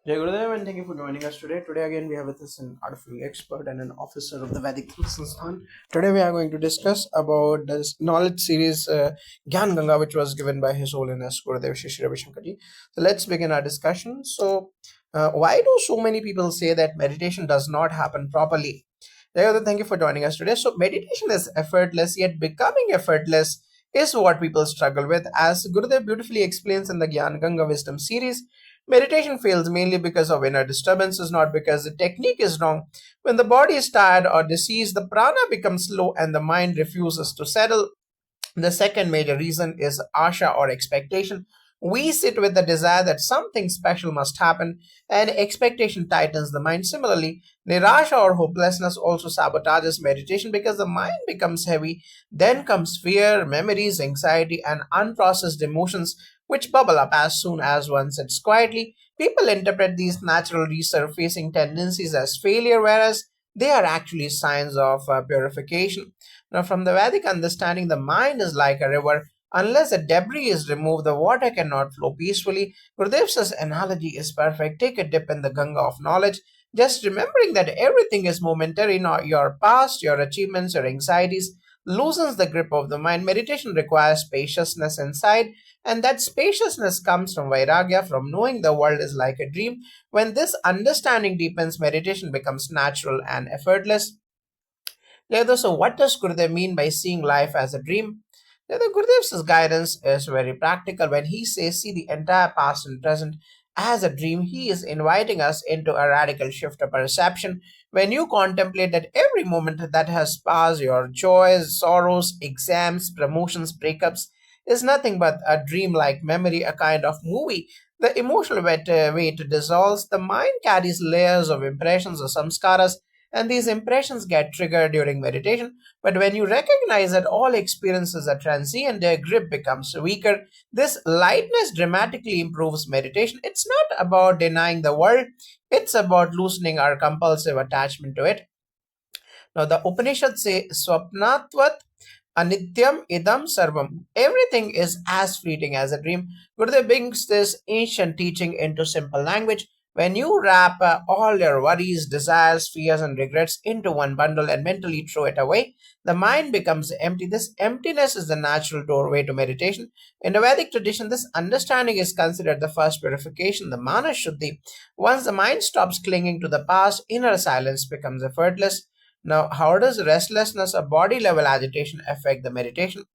Jai Gurudev, and thank you for joining us today. Today again we have with us an artillery expert and an officer of the Vedic Sansthan. Today we are going to discuss about this knowledge series Gyan Ganga, which was given by His Holiness Gurudev Shri Shri Ravi Shankarji. So let's begin our discussion. Why do so many people say that meditation does not happen properly? Jai Gurudev, thank you for joining us today. So meditation is effortless, yet becoming effortless is what people struggle with. As Gurudev beautifully explains in the Gyan Ganga Wisdom series, meditation fails mainly because of inner disturbances, not because the technique is wrong. When the body is tired or diseased, the prana becomes slow and the mind refuses to settle. The second major reason is asha or expectation. We sit with the desire that something special must happen, and expectation tightens the mind. Similarly, nirasha or hopelessness also sabotages meditation because the mind becomes heavy. Then comes fear, memories, anxiety, and unprocessed emotions which bubble up as soon as one sits quietly. People interpret these natural resurfacing tendencies as failure, whereas they are actually signs of purification. Now, from the Vedic understanding, the mind is like a river. Unless the debris is removed, the water cannot flow peacefully. Gurudev's analogy is perfect. Take a dip in the Ganga of knowledge. Just remembering that everything is momentary, not your past, your achievements, your anxieties, loosens the grip of the mind. Meditation requires spaciousness inside, and that spaciousness comes from vairagya, from knowing the world is like a dream. When this understanding deepens, meditation becomes natural and effortless. So what does Gurudev mean by seeing life as a dream? The Gurudev's guidance is very practical. When he says, see the entire past and present as a dream, he is inviting us into a radical shift of perception. When you contemplate that every moment that has passed, your joys, sorrows, exams, promotions, breakups, is nothing but a dream-like memory, a kind of movie. The emotional weight dissolves. The mind carries layers of impressions or samskaras, and these impressions get triggered during meditation. But when you recognize that all experiences are transient, their grip becomes weaker. This lightness dramatically improves meditation. It's not about denying the world, it's about loosening our compulsive attachment to it. Now, the Upanishads say, Swapnatvat Anityam idam sarvam. Everything is as fleeting as a dream. Gurudev brings this ancient teaching into simple language. When you wrap all your worries, desires, fears, and regrets into one bundle and mentally throw it away, the mind becomes empty. This emptiness is the natural doorway to meditation. In the Vedic tradition, this understanding is considered the first purification, the mana shuddhi. Once the mind stops clinging to the past, inner silence becomes effortless. Now, how does restlessness or body level agitation affect the meditation?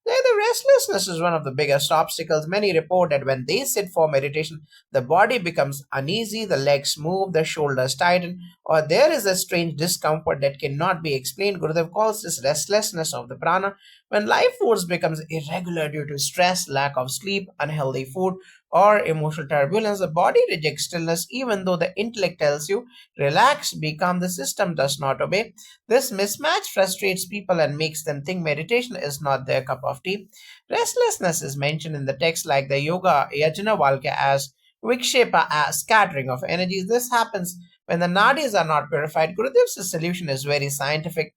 The restlessness is one of the biggest obstacles. Many report that when they sit for meditation, the body becomes uneasy, the legs move, the shoulders tighten, or there is a strange discomfort that cannot be explained. Gurudev calls this restlessness of the prana. When life force becomes irregular due to stress, lack of sleep, unhealthy food, or emotional turbulence, the body rejects stillness even though the intellect tells you, relax, be calm, the system does not obey. This mismatch frustrates people and makes them think meditation is not their cup of tea. Restlessness is mentioned in the text like the yoga yajnavalkya as vikshepa, as scattering of energies. This happens when the nadis are not purified. Gurudev's solution is very scientific.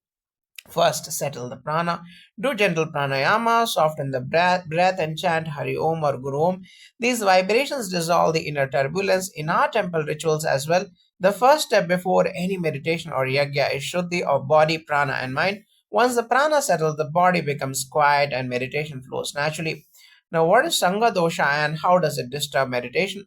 First, settle the prana. Do gentle pranayama, soften the breath and chant Hari Om or Guru Om. These vibrations dissolve the inner turbulence in our temple rituals as well. The first step before any meditation or yajna is shuddhi of body, prana, and mind. Once the prana settles, the body becomes quiet and meditation flows naturally. Now, what is Sangha dosha and how does it disturb meditation?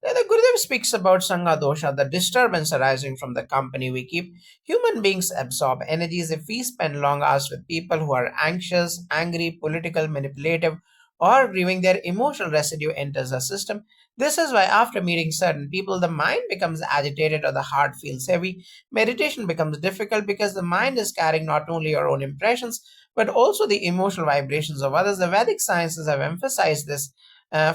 The Gurudev speaks about Sangha dosha, the disturbance arising from the company we keep. Human beings absorb energies if we spend long hours with people who are anxious, angry, political, manipulative, or grieving. Their emotional residue enters the system. This is why, after meeting certain people, the mind becomes agitated or the heart feels heavy. Meditation becomes difficult because the mind is carrying not only your own impressions but also the emotional vibrations of others. The Vedic sciences have emphasized this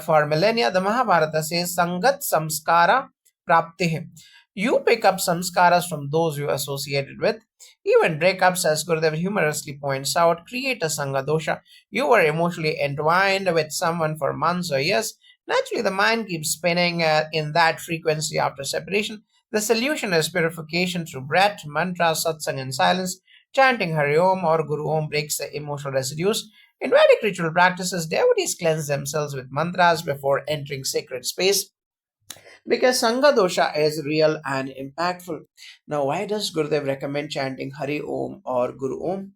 for millennia. The Mahabharata says, Sangat samskara prapti. You pick up samskaras from those you associated with. Even breakups, as Gurudev humorously points out, create a sangha dosha. You were emotionally entwined with someone for months or years. Naturally, the mind keeps spinning in that frequency after separation. The solution is purification through breath, mantra, satsang, and silence. Chanting Hari Om or Guru Om breaks the emotional residues. In Vedic ritual practices, devotees cleanse themselves with mantras before entering sacred space. because Sangha dosha is real and impactful. Now, why does Gurudev recommend chanting Hari Om or Guru Om?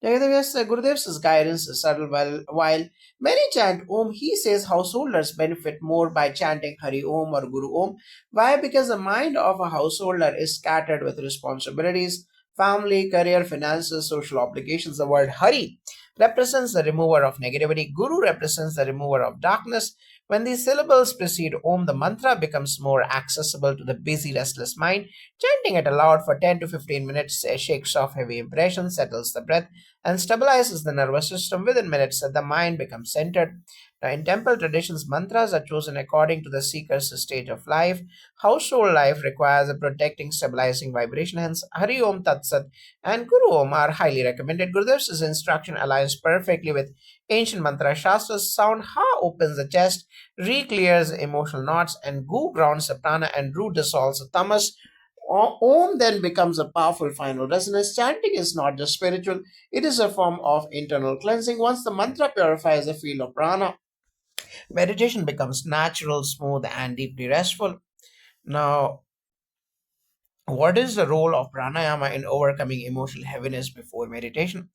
Yes, Gurudev's guidance is subtle. While many chant Om, he says householders benefit more by chanting Hari Om or Guru Om. Why? Because the mind of a householder is scattered with responsibilities, family, career, finances, social obligations. The word Hari represents the remover of negativity, Guru represents the remover of darkness. When these syllables precede Om, the mantra becomes more accessible to the busy, restless mind. Chanting it aloud for 10 to 15 minutes shakes off heavy impressions, settles the breath, and stabilizes the nervous system. Within minutes, the mind becomes centered. Now, in temple traditions, mantras are chosen according to the seeker's stage of life. Household life requires a protecting, stabilizing vibration. Hence, Hari Om Tat Sat and Guru Om are highly recommended. Gurudev's instruction aligns perfectly with ancient mantra shastras. Sound Ha opens the chest, Re clears emotional knots, and Gu grounds the prana, and Ru dissolves the tamas. Om then becomes a powerful final resonance. Chanting is not just spiritual, it is a form of internal cleansing. Once the mantra purifies the field of prana, meditation becomes natural, smooth, and deeply restful. Now, what is the role of pranayama in overcoming emotional heaviness before meditation?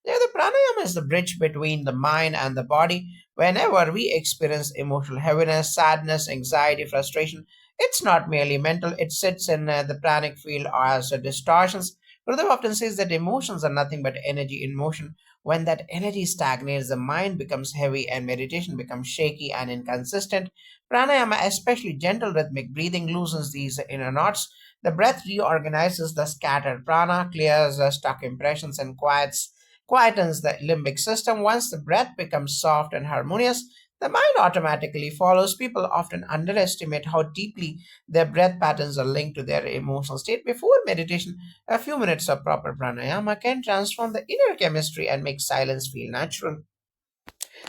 Yeah, the pranayama is the bridge between the mind and the body. Whenever we experience emotional heaviness, sadness, anxiety, frustration, it's not merely mental, it sits in the pranic field as distortions. Gurudev often says that emotions are nothing but energy in motion. When that energy stagnates, the mind becomes heavy and meditation becomes shaky and inconsistent. Pranayama, especially gentle rhythmic breathing, loosens these inner knots. The breath reorganizes the scattered prana, clears the stuck impressions, and quietens the limbic system. Once the breath becomes soft and harmonious, the mind automatically follows. People often underestimate how deeply their breath patterns are linked to their emotional state. Before meditation, a few minutes of proper pranayama can transform the inner chemistry and make silence feel natural.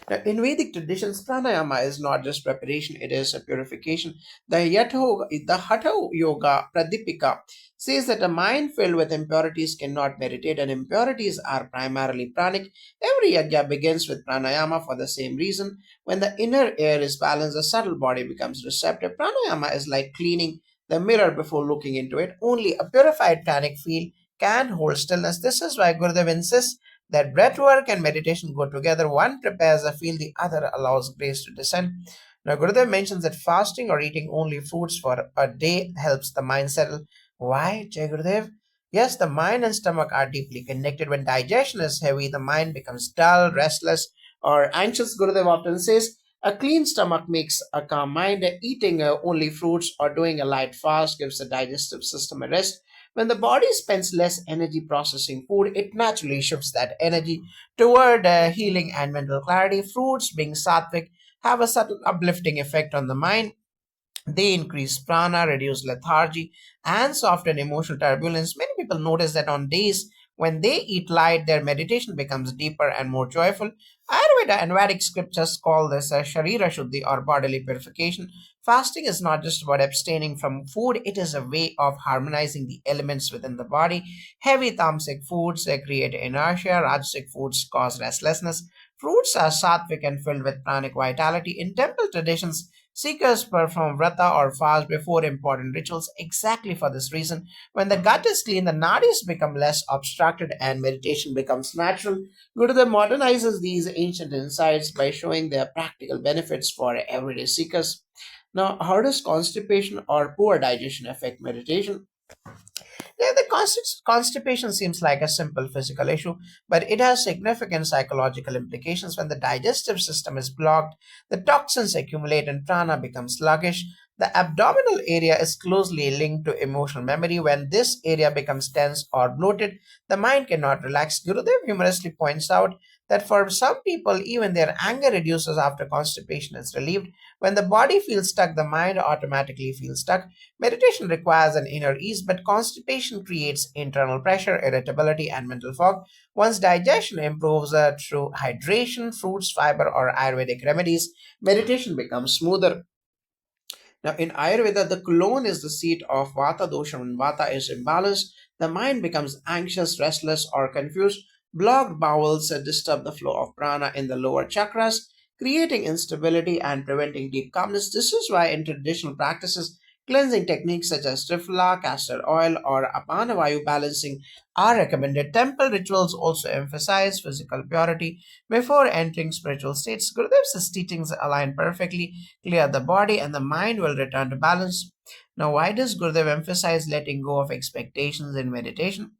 Now, in Vedic traditions, pranayama is not just preparation, it is a purification. The Hatha Yoga Pradipika says that a mind filled with impurities cannot meditate, and impurities are primarily pranic. Every yajna begins with pranayama for the same reason. When the inner air is balanced, the subtle body becomes receptive. Pranayama is like cleaning the mirror before looking into it. Only a purified pranic field can hold stillness. This is why Gurudev insists that breath work and meditation go together. One prepares the field, the other allows grace to descend. Now, Gurudev mentions that fasting or eating only fruits for a day helps the mind settle. Why, Jai Gurudev? Yes, the mind and stomach are deeply connected. When digestion is heavy, the mind becomes dull, restless, or anxious. Gurudev often says, a clean stomach makes a calm mind. Eating only fruits or doing a light fast gives the digestive system a rest. When the body spends less energy processing food, it naturally shifts that energy toward healing and mental clarity. Fruits, being sattvic, have a subtle uplifting effect on the mind. They increase prana, reduce lethargy, and soften emotional turbulence. Many people notice that on days when they eat light, their meditation becomes deeper and more joyful. Ayurveda and Vedic scriptures call this a Sharira Shuddhi or bodily purification. Fasting is not just about abstaining from food, it is a way of harmonizing the elements within the body. Heavy tamasic foods create inertia, rajasic foods cause restlessness. Fruits are sattvic and filled with pranic vitality. In temple traditions, seekers perform vrata or fast before important rituals exactly for this reason. When the gut is clean, the nadis become less obstructed and meditation becomes natural. Gurudev modernizes these ancient insights by showing their practical benefits for everyday seekers. Now, how does constipation or poor digestion affect meditation? Yeah, the constipation seems like a simple physical issue, but it has significant psychological implications. When the digestive system is blocked, the toxins accumulate and prana becomes sluggish. The abdominal area is closely linked to emotional memory. When this area becomes tense or bloated, the mind cannot relax. Gurudev humorously points out that for some people, even their anger reduces after constipation is relieved. When the body feels stuck, the mind automatically feels stuck. Meditation requires an inner ease, but constipation creates internal pressure, irritability, and mental fog. Once digestion improves through hydration, fruits, fiber, or Ayurvedic remedies, meditation becomes smoother. Now, in Ayurveda, the colon is the seat of Vata dosha. When Vata is imbalanced, the mind becomes anxious, restless, or confused. Blocked bowels disturb the flow of prana in the lower chakras, creating instability and preventing deep calmness. This is why in traditional practices, cleansing techniques such as Trifla, castor oil, or Apanavayu balancing are recommended. Temple rituals also emphasize physical purity before entering spiritual states. Gurudev's teachings align perfectly, clear the body, and the mind will return to balance. Now, why does Gurudev emphasize letting go of expectations in meditation?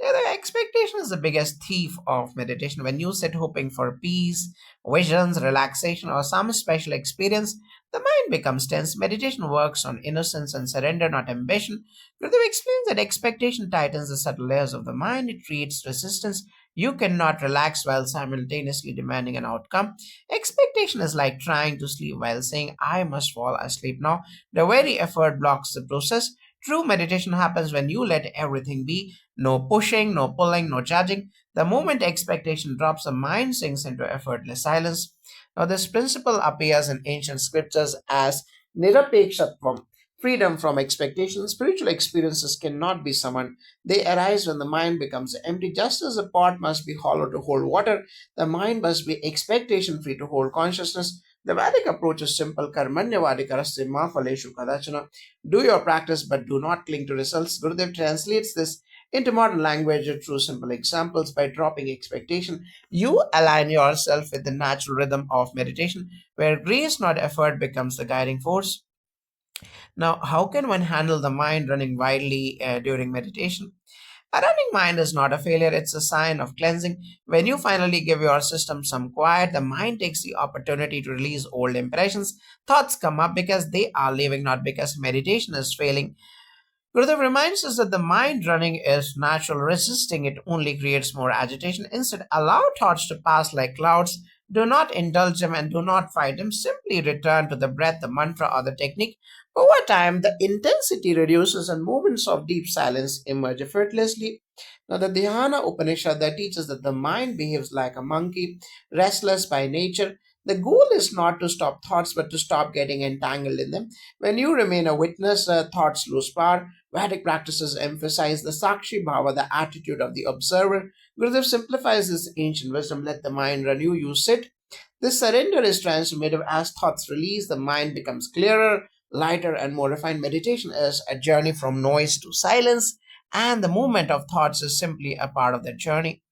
Yeah, the expectation is the biggest thief of meditation. When you sit hoping for peace, visions, relaxation, or some special experience, the mind becomes tense. Meditation works on innocence and surrender, not ambition. Gurudev explains that expectation tightens the subtle layers of the mind. It creates resistance. You cannot relax while simultaneously demanding an outcome. Expectation is like trying to sleep while saying, I must fall asleep now. The very effort blocks the process. True meditation happens when you let everything be. No pushing, no pulling, no judging. The moment expectation drops, the mind sinks into effortless silence. Now, this principle appears in ancient scriptures as nirapekshatavam, freedom from expectation. Spiritual experiences cannot be summoned. They arise when the mind becomes empty. Just as a pot must be hollow to hold water, the mind must be expectation free to hold consciousness. The Vedic approach is simple. Karmanyavadikaraste ma phaleshu kadachana. Do your practice, but do not cling to results. Gurudev translates this into modern language through simple examples. By dropping expectation, you align yourself with the natural rhythm of meditation, where grace, not effort, becomes the guiding force. Now, how can one handle the mind running wildly during meditation? A running mind is not a failure, it's a sign of cleansing. When you finally give your system some quiet, the mind takes the opportunity to release old impressions. Thoughts come up because they are leaving, not because meditation is failing. Gurudev reminds us that the mind running is natural, resisting it only creates more agitation. Instead, allow thoughts to pass like clouds. Do not indulge them and do not fight them. Simply return to the breath, the mantra, or the technique. Over time, the intensity reduces and moments of deep silence emerge effortlessly. Now, the Dhyana Upanishad that teaches that the mind behaves like a monkey, restless by nature. The goal is not to stop thoughts, but to stop getting entangled in them. When you remain a witness, thoughts lose power. Vedic practices emphasize the Sakshi Bhava, the attitude of the observer. Gurudev simplifies this ancient wisdom. Let the mind run you, you sit. This surrender is transformative. As thoughts release, the mind becomes clearer, lighter, and more refined. Meditation is a journey from noise to silence, and the movement of thoughts is simply a part of that journey.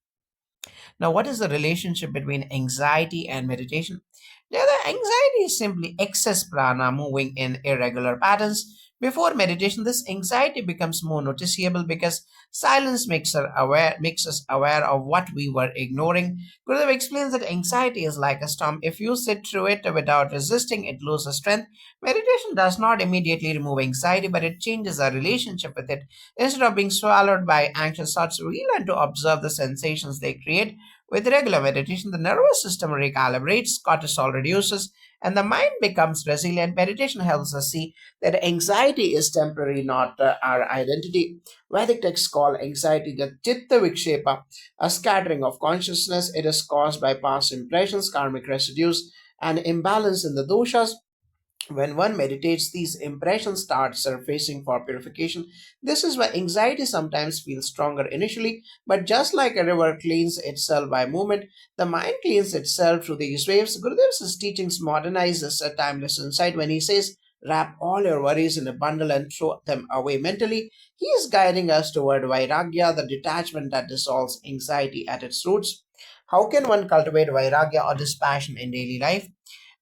Now, what is the relationship between anxiety and meditation? Yeah, the anxiety is simply excess prana moving in irregular patterns. Before meditation, this anxiety becomes more noticeable because silence makes us aware of what we were ignoring. Gurudev explains that anxiety is like a storm. If you sit through it without resisting, it loses strength. Meditation does not immediately remove anxiety, but it changes our relationship with it. Instead of being swallowed by anxious thoughts, we learn to observe the sensations they create. With regular meditation, the nervous system recalibrates, cortisol reduces, and the mind becomes resilient. Meditation helps us see that anxiety is temporary, not our identity. Vedic texts call anxiety the chitta vikshepa, a scattering of consciousness. It is caused by past impressions, karmic residues, and imbalance in the doshas. When one meditates, these impressions start surfacing for purification. This is why anxiety sometimes feels stronger initially, but just like a river cleans itself by movement, the mind cleans itself through these waves. Gurudev's teachings modernize this timeless insight when he says, wrap all your worries in a bundle and throw them away mentally. He is guiding us toward vairagya, the detachment that dissolves anxiety at its roots. How can one cultivate vairagya or dispassion in daily life?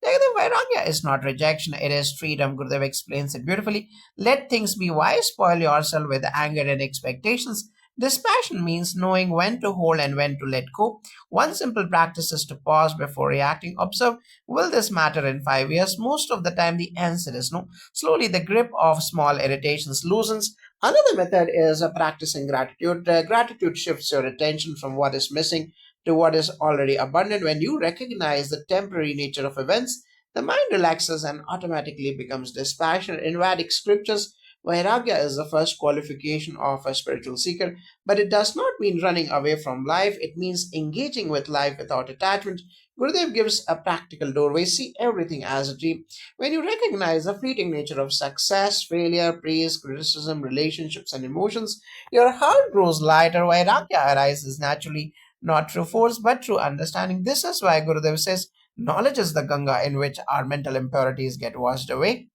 The Vairagya is not rejection, it is freedom. Gurudev explains it beautifully. Let things be. Why spoil yourself with anger and expectations? Dispassion means knowing when to hold and when to let go. One simple practice is to pause before reacting. Observe, will this matter in 5 years? Most of the time, the answer is no. Slowly, the grip of small irritations loosens. Another method is practicing gratitude. Gratitude shifts your attention from what is missing to what is already abundant. When you recognize the temporary nature of events, the mind relaxes and automatically becomes dispassionate. In Vedic scriptures, Vairagya is the first qualification of a spiritual seeker, but it does not mean running away from life. It means engaging with life without attachment. Gurudev gives a practical doorway. See everything as a dream. When you recognize the fleeting nature of success, failure, praise, criticism, relationships, and emotions, your heart grows lighter. Vairagya arises naturally, not through force but through understanding. This is why Gurudev says, Knowledge is the Ganga in which our mental impurities get washed away.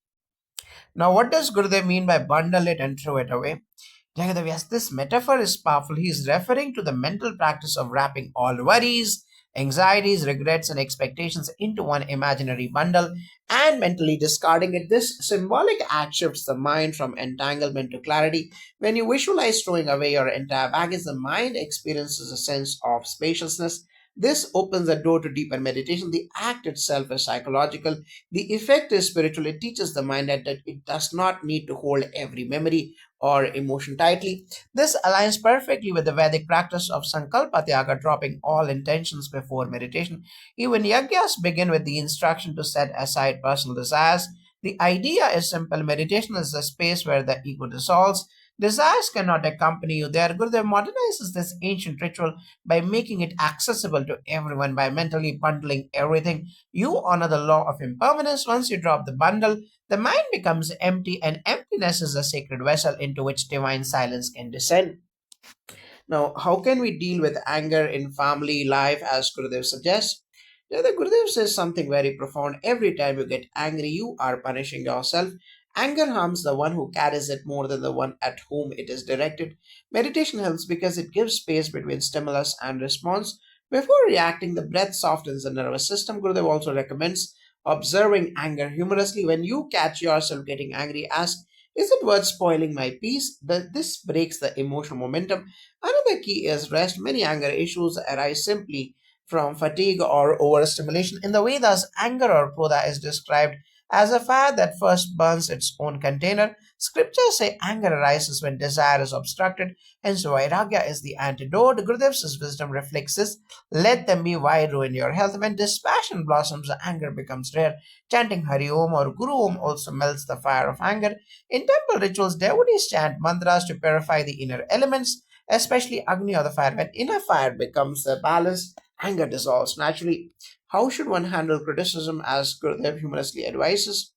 Now, what does Gurudev mean by bundle it and throw it away? Jagadav, yes, this metaphor is powerful. He is referring to the mental practice of wrapping all worries, anxieties, regrets, and expectations into one imaginary bundle and mentally discarding it. This symbolic act shifts the mind from entanglement to clarity. When you visualize throwing away your entire baggage, the mind experiences a sense of spaciousness. This opens the door to deeper meditation. The act itself is psychological. The effect is spiritual. It teaches the mind that it does not need to hold every memory or emotion tightly. This aligns perfectly with the Vedic practice of Sankalpa Tyaga, dropping all intentions before meditation. Even yajnas begin with the instruction to set aside personal desires. The idea is simple. Meditation is the space where the ego dissolves. Desires cannot accompany you there. Gurudev modernizes this ancient ritual by making it accessible to everyone by mentally bundling everything. You honor the law of impermanence. Once you drop the bundle, the mind becomes empty, and emptiness is a sacred vessel into which divine silence can descend. Now, how can we deal with anger in family life as Gurudev suggests? The Gurudev says something very profound. Every time you get angry, you are punishing yourself. Anger harms the one who carries it more than the one at whom it is directed. Meditation helps because it gives space between stimulus and response. Before reacting, the breath softens the nervous system. Gurudev also recommends observing anger humorously. When you catch yourself getting angry, ask, is it worth spoiling my peace? This breaks the emotional momentum. Another key is rest. Many anger issues arise simply from fatigue or overstimulation. In the Vedas, anger or krodha is described as a fire that first burns its own container. Scriptures say anger arises when desire is obstructed, hence vairagya is the antidote. Gurudev's wisdom reflects this. Let them be, why ruin your health? When dispassion blossoms, anger becomes rare. Chanting Hari Om or Guru Om also melts the fire of anger. In temple rituals, devotees chant mantras to purify the inner elements, especially Agni or the fire. When inner fire becomes balanced, anger dissolves naturally. How should one handle criticism as Gurudev humorously advises?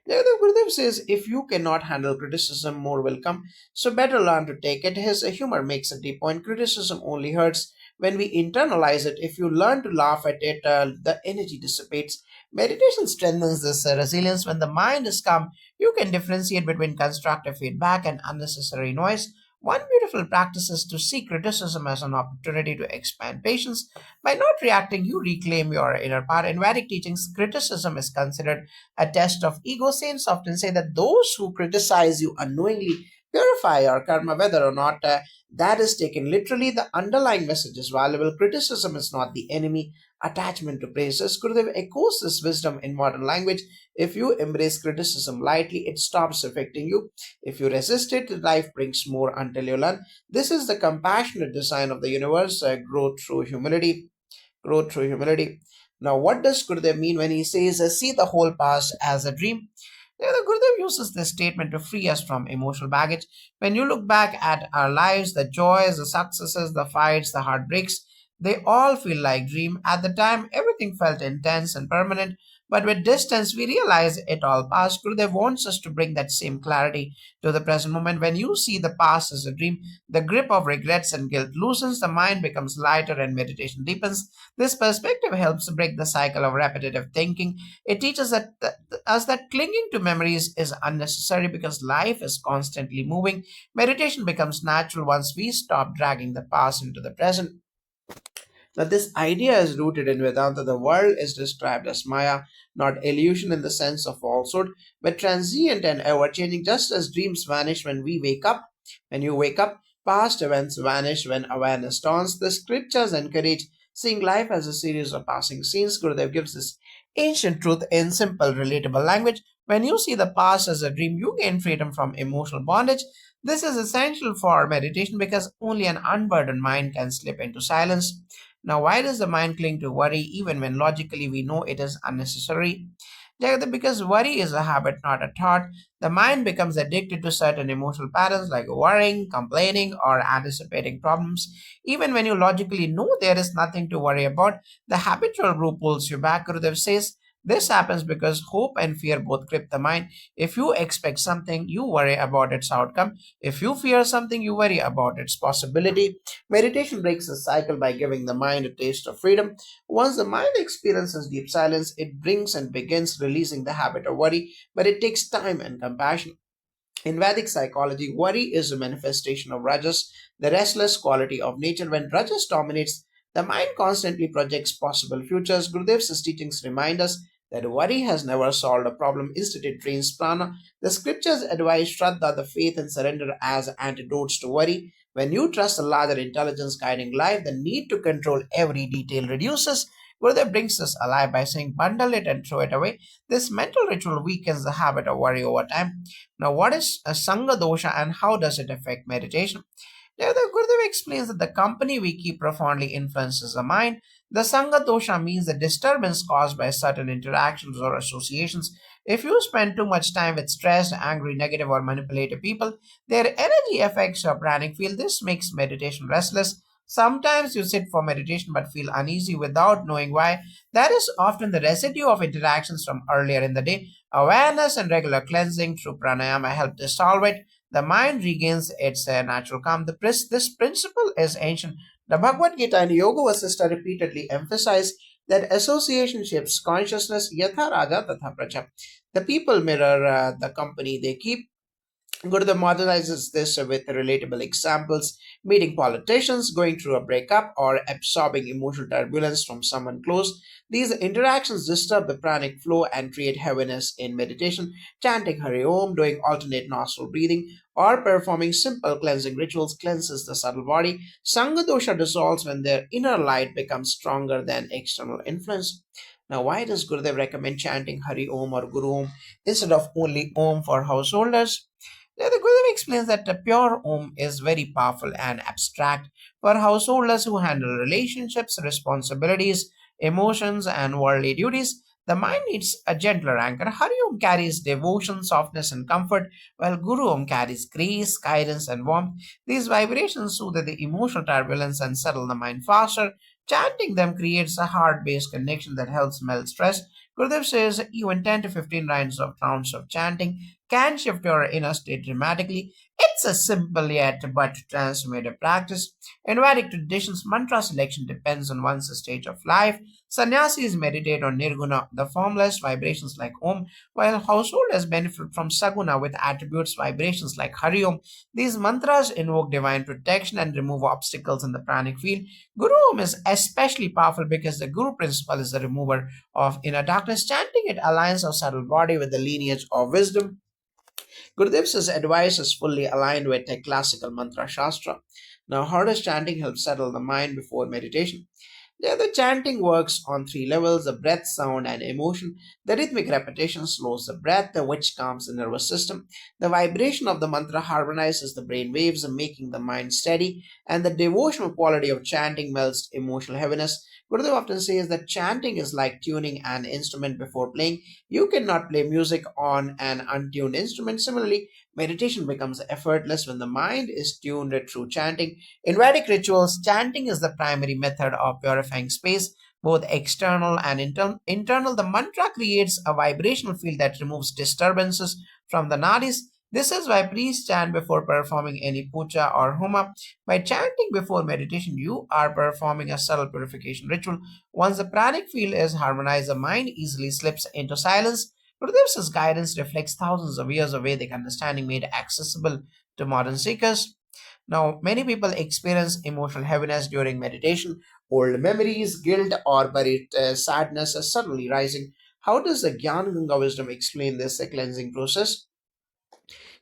The Gurudev says, if you cannot handle criticism, more will come. So better learn to take it. His humor makes a deep point. Criticism only hurts when we internalize it. If you learn to laugh at it, the energy dissipates. Meditation strengthens this resilience. When the mind is calm, you can differentiate between constructive feedback and unnecessary noise. One beautiful practice is to see criticism as an opportunity to expand patience. By not reacting, you reclaim your inner power. In Vedic teachings, criticism is considered a test of ego. Saints often say that those who criticize you unknowingly purify your karma, whether or not that is taken literally. The underlying message is valuable. Criticism is not the enemy. Attachment to praises. Gurudev echoes this wisdom in modern language. If you embrace criticism lightly, it stops affecting you. If you resist it, life brings more until you learn. This is the compassionate design of the universe. Growth through humility. Growth through humility. Now, what does Gurudev mean when he says, see the whole past as a dream? The Gurudev uses this statement to free us from emotional baggage. When you look back at our lives, the joys, the successes, the fights, the heartbreaks, they all feel like dream. At the time, everything felt intense and permanent, but with distance, we realize it all passed. Gurudev wants us to bring that same clarity to the present moment. When you see the past as a dream, the grip of regrets and guilt loosens, the mind becomes lighter, and meditation deepens. This perspective helps break the cycle of repetitive thinking. It teaches us that clinging to memories is unnecessary because life is constantly moving. Meditation becomes natural once we stop dragging the past into the present. Now, this idea is rooted in Vedanta. The world is described as Maya, not illusion in the sense of falsehood, but transient and ever changing, just as dreams vanish when we wake up. When you wake up, past events vanish when awareness dawns. The scriptures encourage seeing life as a series of passing scenes. Gurudev gives this ancient truth in simple, relatable language. When you see the past as a dream, you gain freedom from emotional bondage. This is essential for meditation because only an unburdened mind can slip into silence. Now, why does the mind cling to worry even when logically we know it is unnecessary? Jagata, because worry is a habit, not a thought. The mind becomes addicted to certain emotional patterns like worrying, complaining, or anticipating problems. Even when you logically know there is nothing to worry about, the habitual brew pulls you back. Gurudev says, This happens because hope and fear both grip the mind. If you expect something, you worry about its outcome. If you fear something, you worry about its possibility. Meditation breaks the cycle by giving the mind a taste of freedom. Once the mind experiences deep silence, it brings and begins releasing the habit of worry, but it takes time and compassion. In Vedic psychology, worry is a manifestation of rajas, the restless quality of nature. When rajas dominates, the mind constantly projects possible futures. Gurudev's teachings remind us that worry has never solved a problem. Instead, it drains prana. The scriptures advise Shraddha, the faith and surrender, as antidotes to worry. When you trust a larger intelligence guiding life, the need to control every detail reduces. Gurudev brings us alive by saying, bundle it and throw it away. This mental ritual weakens the habit of worry over time. Now, what is a Sangha dosha and how does it affect meditation? Now, the Gurudev explains that the company we keep profoundly influences the mind. The Sangha dosha means the disturbance caused by certain interactions or associations. If you spend too much time with stressed, angry, negative, or manipulative people, their energy affects your pranic field. This makes meditation restless. Sometimes you sit for meditation but feel uneasy without knowing why. That is often the residue of interactions from earlier in the day. Awareness and regular cleansing through pranayama help dissolve it. The mind regains its natural calm. This principle is ancient. The Bhagavad Gita and Yoga Vasistha repeatedly emphasize that association shapes consciousness. Yatha raja tatha praja. The people mirror the company they keep. Gurudev modernizes this with relatable examples, meeting politicians, going through a breakup, or absorbing emotional turbulence from someone close. These interactions disturb the pranic flow and create heaviness in meditation. Chanting Hari Om, doing alternate nostril breathing, or performing simple cleansing rituals cleanses the subtle body. Sangha dosha dissolves when their inner light becomes stronger than external influence. Now, why does Gurudev recommend chanting Hari Om or Guru Om instead of only Om for householders? The Gurudev explains that the pure Om is very powerful and abstract for householders who handle relationships, responsibilities, emotions, and worldly duties. The mind needs a gentler anchor. Hari Om carries devotion, softness, and comfort, while Guru Om carries grace, guidance, and warmth. These vibrations soothe the emotional turbulence and settle the mind faster. Chanting them creates a heart based connection that helps melt stress. Gurudev says even 10 to 15 rounds of chanting can shift your inner state dramatically. It's a simple yet but transformative practice. In Vedic traditions, mantra selection depends on one's stage of life. Sannyasis meditate on nirguna, the formless vibrations like Om, while householders benefit from saguna with attributes vibrations like Hari Om. These mantras invoke divine protection and remove obstacles in the pranic field. Guru Om is especially powerful because the Guru principle is the remover of inner darkness. Chanting it aligns our subtle body with the lineage of wisdom. Gurudev's advice is fully aligned with the classical mantra shastra. Now, how does chanting help settle the mind before meditation? There, the chanting works on three levels: the breath, sound, and emotion. The rhythmic repetition slows the breath, which calms the nervous system. The vibration of the mantra harmonizes the brain waves, making the mind steady. And the devotional quality of chanting melts emotional heaviness. Gurudev often says that chanting is like tuning an instrument before playing. You cannot play music on an untuned instrument. Similarly, meditation becomes effortless when the mind is tuned through chanting. In Vedic rituals, chanting is the primary method of purifying space, both external and internal. The mantra creates a vibrational field that removes disturbances from the nadis. This is why priests chant before performing any puja or homa. By chanting before meditation, you are performing a subtle purification ritual. Once the pranic field is harmonized, the mind easily slips into silence. Gurudev's guidance reflects thousands of years of Vedic understanding made accessible to modern seekers. Now, many people experience emotional heaviness during meditation. Old memories, guilt, or buried sadness are suddenly rising. How does the Gyan Ganga wisdom explain this cleansing process?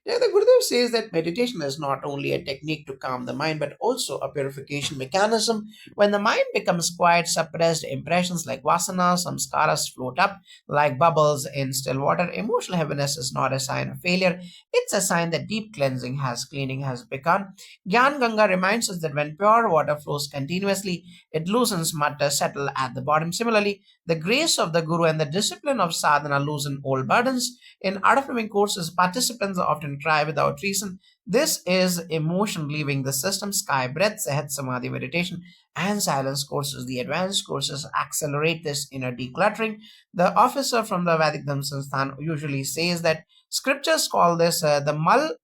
Yeah, the Gurudev says that meditation is not only a technique to calm the mind but also a purification mechanism. When the mind becomes quiet, suppressed impressions like vasanas, samskaras float up like bubbles in still water. Emotional heaviness is not a sign of failure, it's a sign that deep cleaning has begun. Gyan Ganga reminds us that when pure water flows continuously, it loosens mud settle at the bottom. Similarly, The grace of the Guru and the discipline of sadhana loosen old burdens. In art of living courses, participants often cry without reason. This is emotion leaving the system. Sky breath, Sehat Samadhi meditation, and silence courses. The advanced courses accelerate this inner decluttering. The officer from the Vedic Dhamma Sansthan usually says that scriptures call this the Mal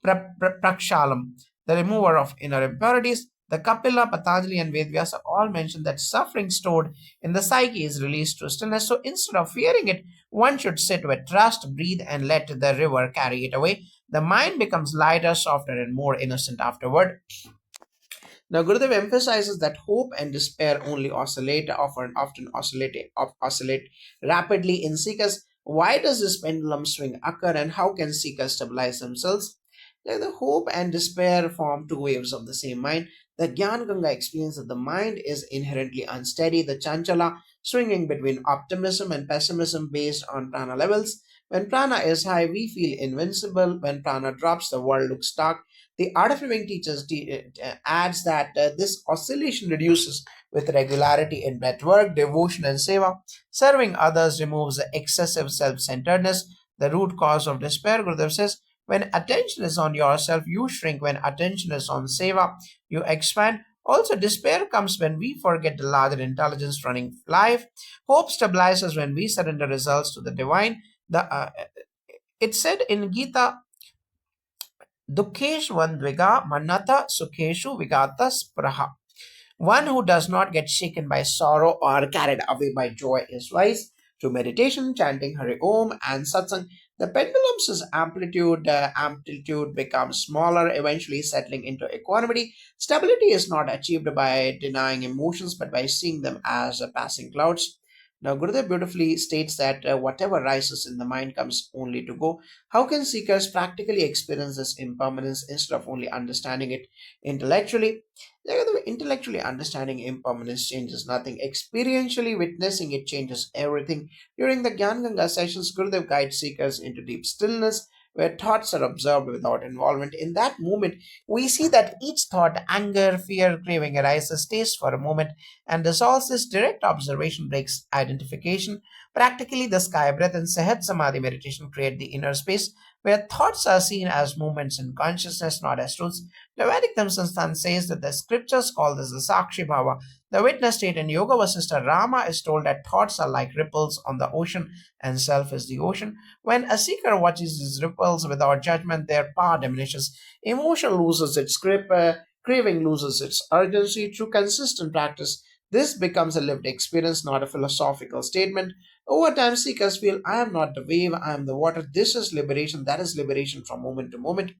Prakshalam, the remover of inner impurities. The Kapila, Patanjali, and Vedvyasa all mention that suffering stored in the psyche is released through stillness. So instead of fearing it, one should sit with trust, breathe, and let the river carry it away. The mind becomes lighter, softer, and more innocent afterward. Now, Gurudev emphasizes that hope and despair only often oscillate rapidly in seekers. Why does this pendulum swing occur, and how can seekers stabilize themselves? The hope and despair form two waves of the same mind. The Gyan Ganga explains that the mind is inherently unsteady, the Chanchala, swinging between optimism and pessimism based on prana levels. When prana is high, we feel invincible. When prana drops, the world looks dark. The Art of Living teachers adds that this oscillation reduces with regularity in breathwork, devotion, and seva. Serving others removes the excessive self centeredness, the root cause of despair. Gurudev says, when attention is on yourself, you shrink. When attention is on seva, you expand. Also, despair comes when we forget the larger intelligence running life. Hope stabilizes when we surrender results to the divine. It said in Gita, Dukkeshwandviga Manata Sukheshu Vigata Spraha. One who does not get shaken by sorrow or carried away by joy is wise. Through meditation, chanting Hari Om, and satsang, the pendulum's amplitude becomes smaller, eventually settling into equanimity. Stability is not achieved by denying emotions, but by seeing them as passing clouds. Now, Gurudev beautifully states that whatever rises in the mind comes only to go. How can seekers practically experience this impermanence instead of only understanding it intellectually? Intellectually understanding impermanence changes nothing. Experientially witnessing it changes everything. During the Gyan Ganga sessions, Gurudev guides seekers into deep stillness where thoughts are observed without involvement. In that moment, we see that each thought, anger, fear, craving arises, stays for a moment, and dissolves. This direct observation breaks identification. Practically, the sky breath and Sahat Samadhi meditation create the inner space where thoughts are seen as movements in consciousness, not as truths. The Vedic Dhammasasthan says that the scriptures call this the Sakshi Bhava, the witness state. In Yoga Vasistha, Rama is told that thoughts are like ripples on the ocean and self is the ocean. When a seeker watches these ripples without judgment, their power diminishes. Emotion loses its grip, craving loses its urgency. Through consistent practice, this becomes a lived experience, not a philosophical statement. Over time, seekers feel, I am not the wave, I am the water. This is liberation, that is liberation from moment to moment.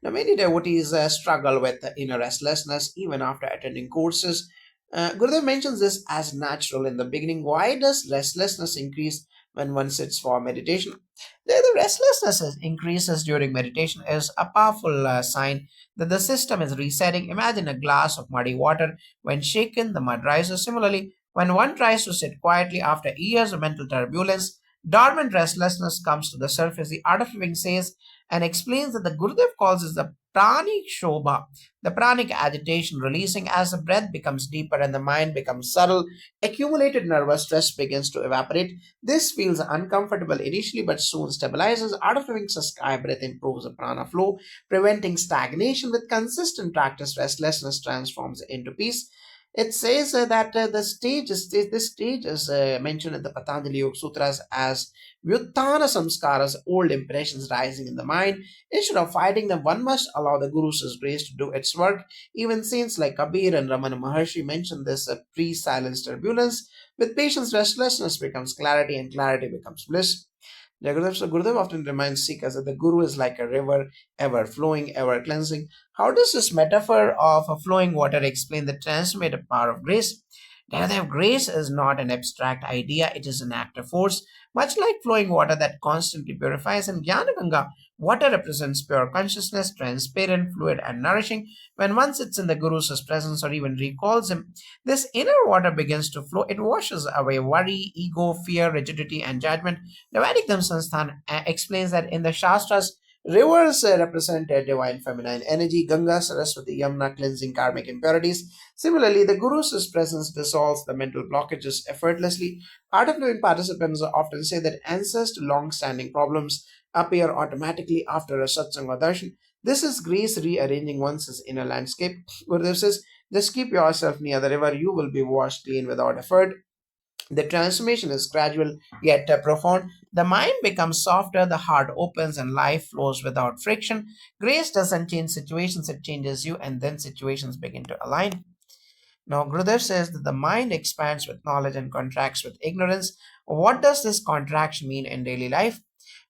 Now, many devotees struggle with the inner restlessness even after attending courses. Gurudev mentions this as natural in the beginning. Why does restlessness increase when one sits for meditation? The restlessness increases during meditation is a powerful sign that the system is resetting. Imagine a glass of muddy water. When shaken, the mud rises. Similarly, when one tries to sit quietly after years of mental turbulence, dormant restlessness comes to the surface. The Art of Living says and explains that the Gurudev calls it the pranic shobha, the pranic agitation releasing as the breath becomes deeper and the mind becomes subtle. Accumulated nervous stress begins to evaporate. This feels uncomfortable initially but soon stabilizes. Art of Living sky breath improves the prana flow, preventing stagnation. With consistent practice, restlessness transforms into peace. It says that this stage is mentioned in the Patanjali Yoga Sutras as Vyuttana samskaras, old impressions rising in the mind. Instead of fighting them, one must allow the Guru's grace to do its work. Even saints like Kabir and Ramana Maharshi mention this pre-silence turbulence. With patience, restlessness becomes clarity, and clarity becomes bliss. Gurudev often reminds seekers that the Guru is like a river, ever flowing, ever cleansing. How does this metaphor of a flowing water explain the transformative power of grace? Gurudev, grace is not an abstract idea, it is an active force. Much like flowing water that constantly purifies, in Gyan Ganga, water represents pure consciousness, transparent, fluid, and nourishing. When one sits in the Guru's presence or even recalls him, this inner water begins to flow. It washes away worry, ego, fear, rigidity, and judgment. The Vedic Dhamma Sansthan explains that in the Shastras, Rivers represent a divine feminine energy. Ganga, Saraswati, Yamuna cleansing karmic impurities. Similarly, the Guru's presence dissolves the mental blockages effortlessly. Art of Living participants often say that answers to long standing problems appear automatically after a satsang or darshan. This is grace rearranging one's inner landscape. Gurudev says, just keep yourself near the river, you will be washed clean without effort. The transformation is gradual yet profound. The mind becomes softer, the heart opens, and life flows without friction. Grace doesn't change situations, it changes you, and then situations begin to align. Now, Gurudev says that the mind expands with knowledge and contracts with ignorance. What does this contraction mean in daily life?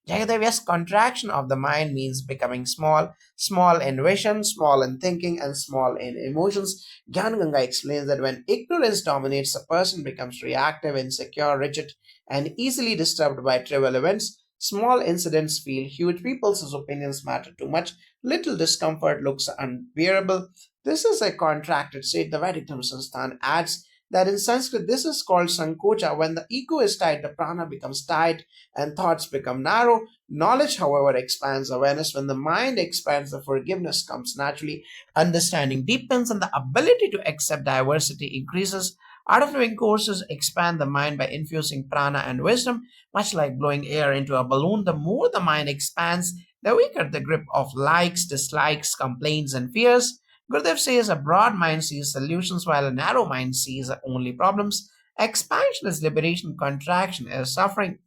Jagadev, yes, contraction of the mind means becoming small, small in vision, small in thinking, and small in emotions. Gyan Ganga explains that when ignorance dominates, a person becomes reactive, insecure, rigid, and easily disturbed by trivial events. Small incidents feel huge. People's opinions matter too much. Little discomfort looks unbearable. This is a contracted state. The Vedic Sansthan adds that in Sanskrit, this is called Sankocha. When the ego is tight, the prana becomes tight and thoughts become narrow. Knowledge, however, expands awareness. When the mind expands, the forgiveness comes naturally. Understanding deepens and the ability to accept diversity increases. Art of Living courses expand the mind by infusing prana and wisdom, much like blowing air into a balloon. The more the mind expands, the weaker the grip of likes, dislikes, complaints, and fears. Gurudev says a broad mind sees solutions while a narrow mind sees only problems. Expansion is liberation, contraction is suffering.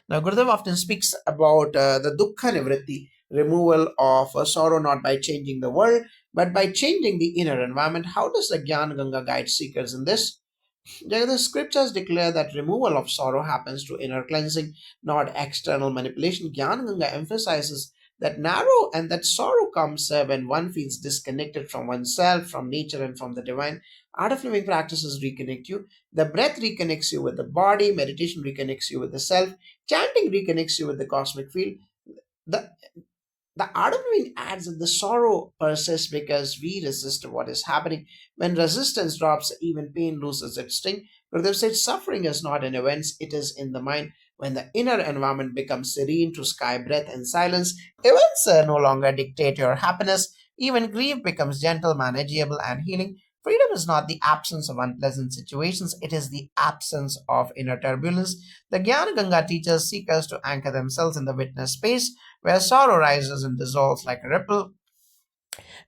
Now, Gurudev often speaks about the dukkha nivritti, removal of sorrow not by changing the world, but by changing the inner environment. How does the Gyan Ganga guide seekers in this? The scriptures declare that removal of sorrow happens through inner cleansing, not external manipulation. Gyan Ganga emphasizes that narrow and that sorrow comes when one feels disconnected from oneself, from nature, and from the divine. Art of Living practices reconnect you. The breath reconnects you with the body, meditation reconnects you with the self, chanting reconnects you with the cosmic field. The the art of living adds that the sorrow persists because we resist what is happening. When resistance drops, even pain loses its sting. Gurudev said suffering is not in events, it is in the mind. When the inner environment becomes serene to sky, breath, and silence, events no longer dictate your happiness. Even grief becomes gentle, manageable, and healing. Freedom is not the absence of unpleasant situations, it is the absence of inner turbulence. The Gyan Ganga teaches seekers to anchor themselves in the witness space where sorrow rises and dissolves like a ripple.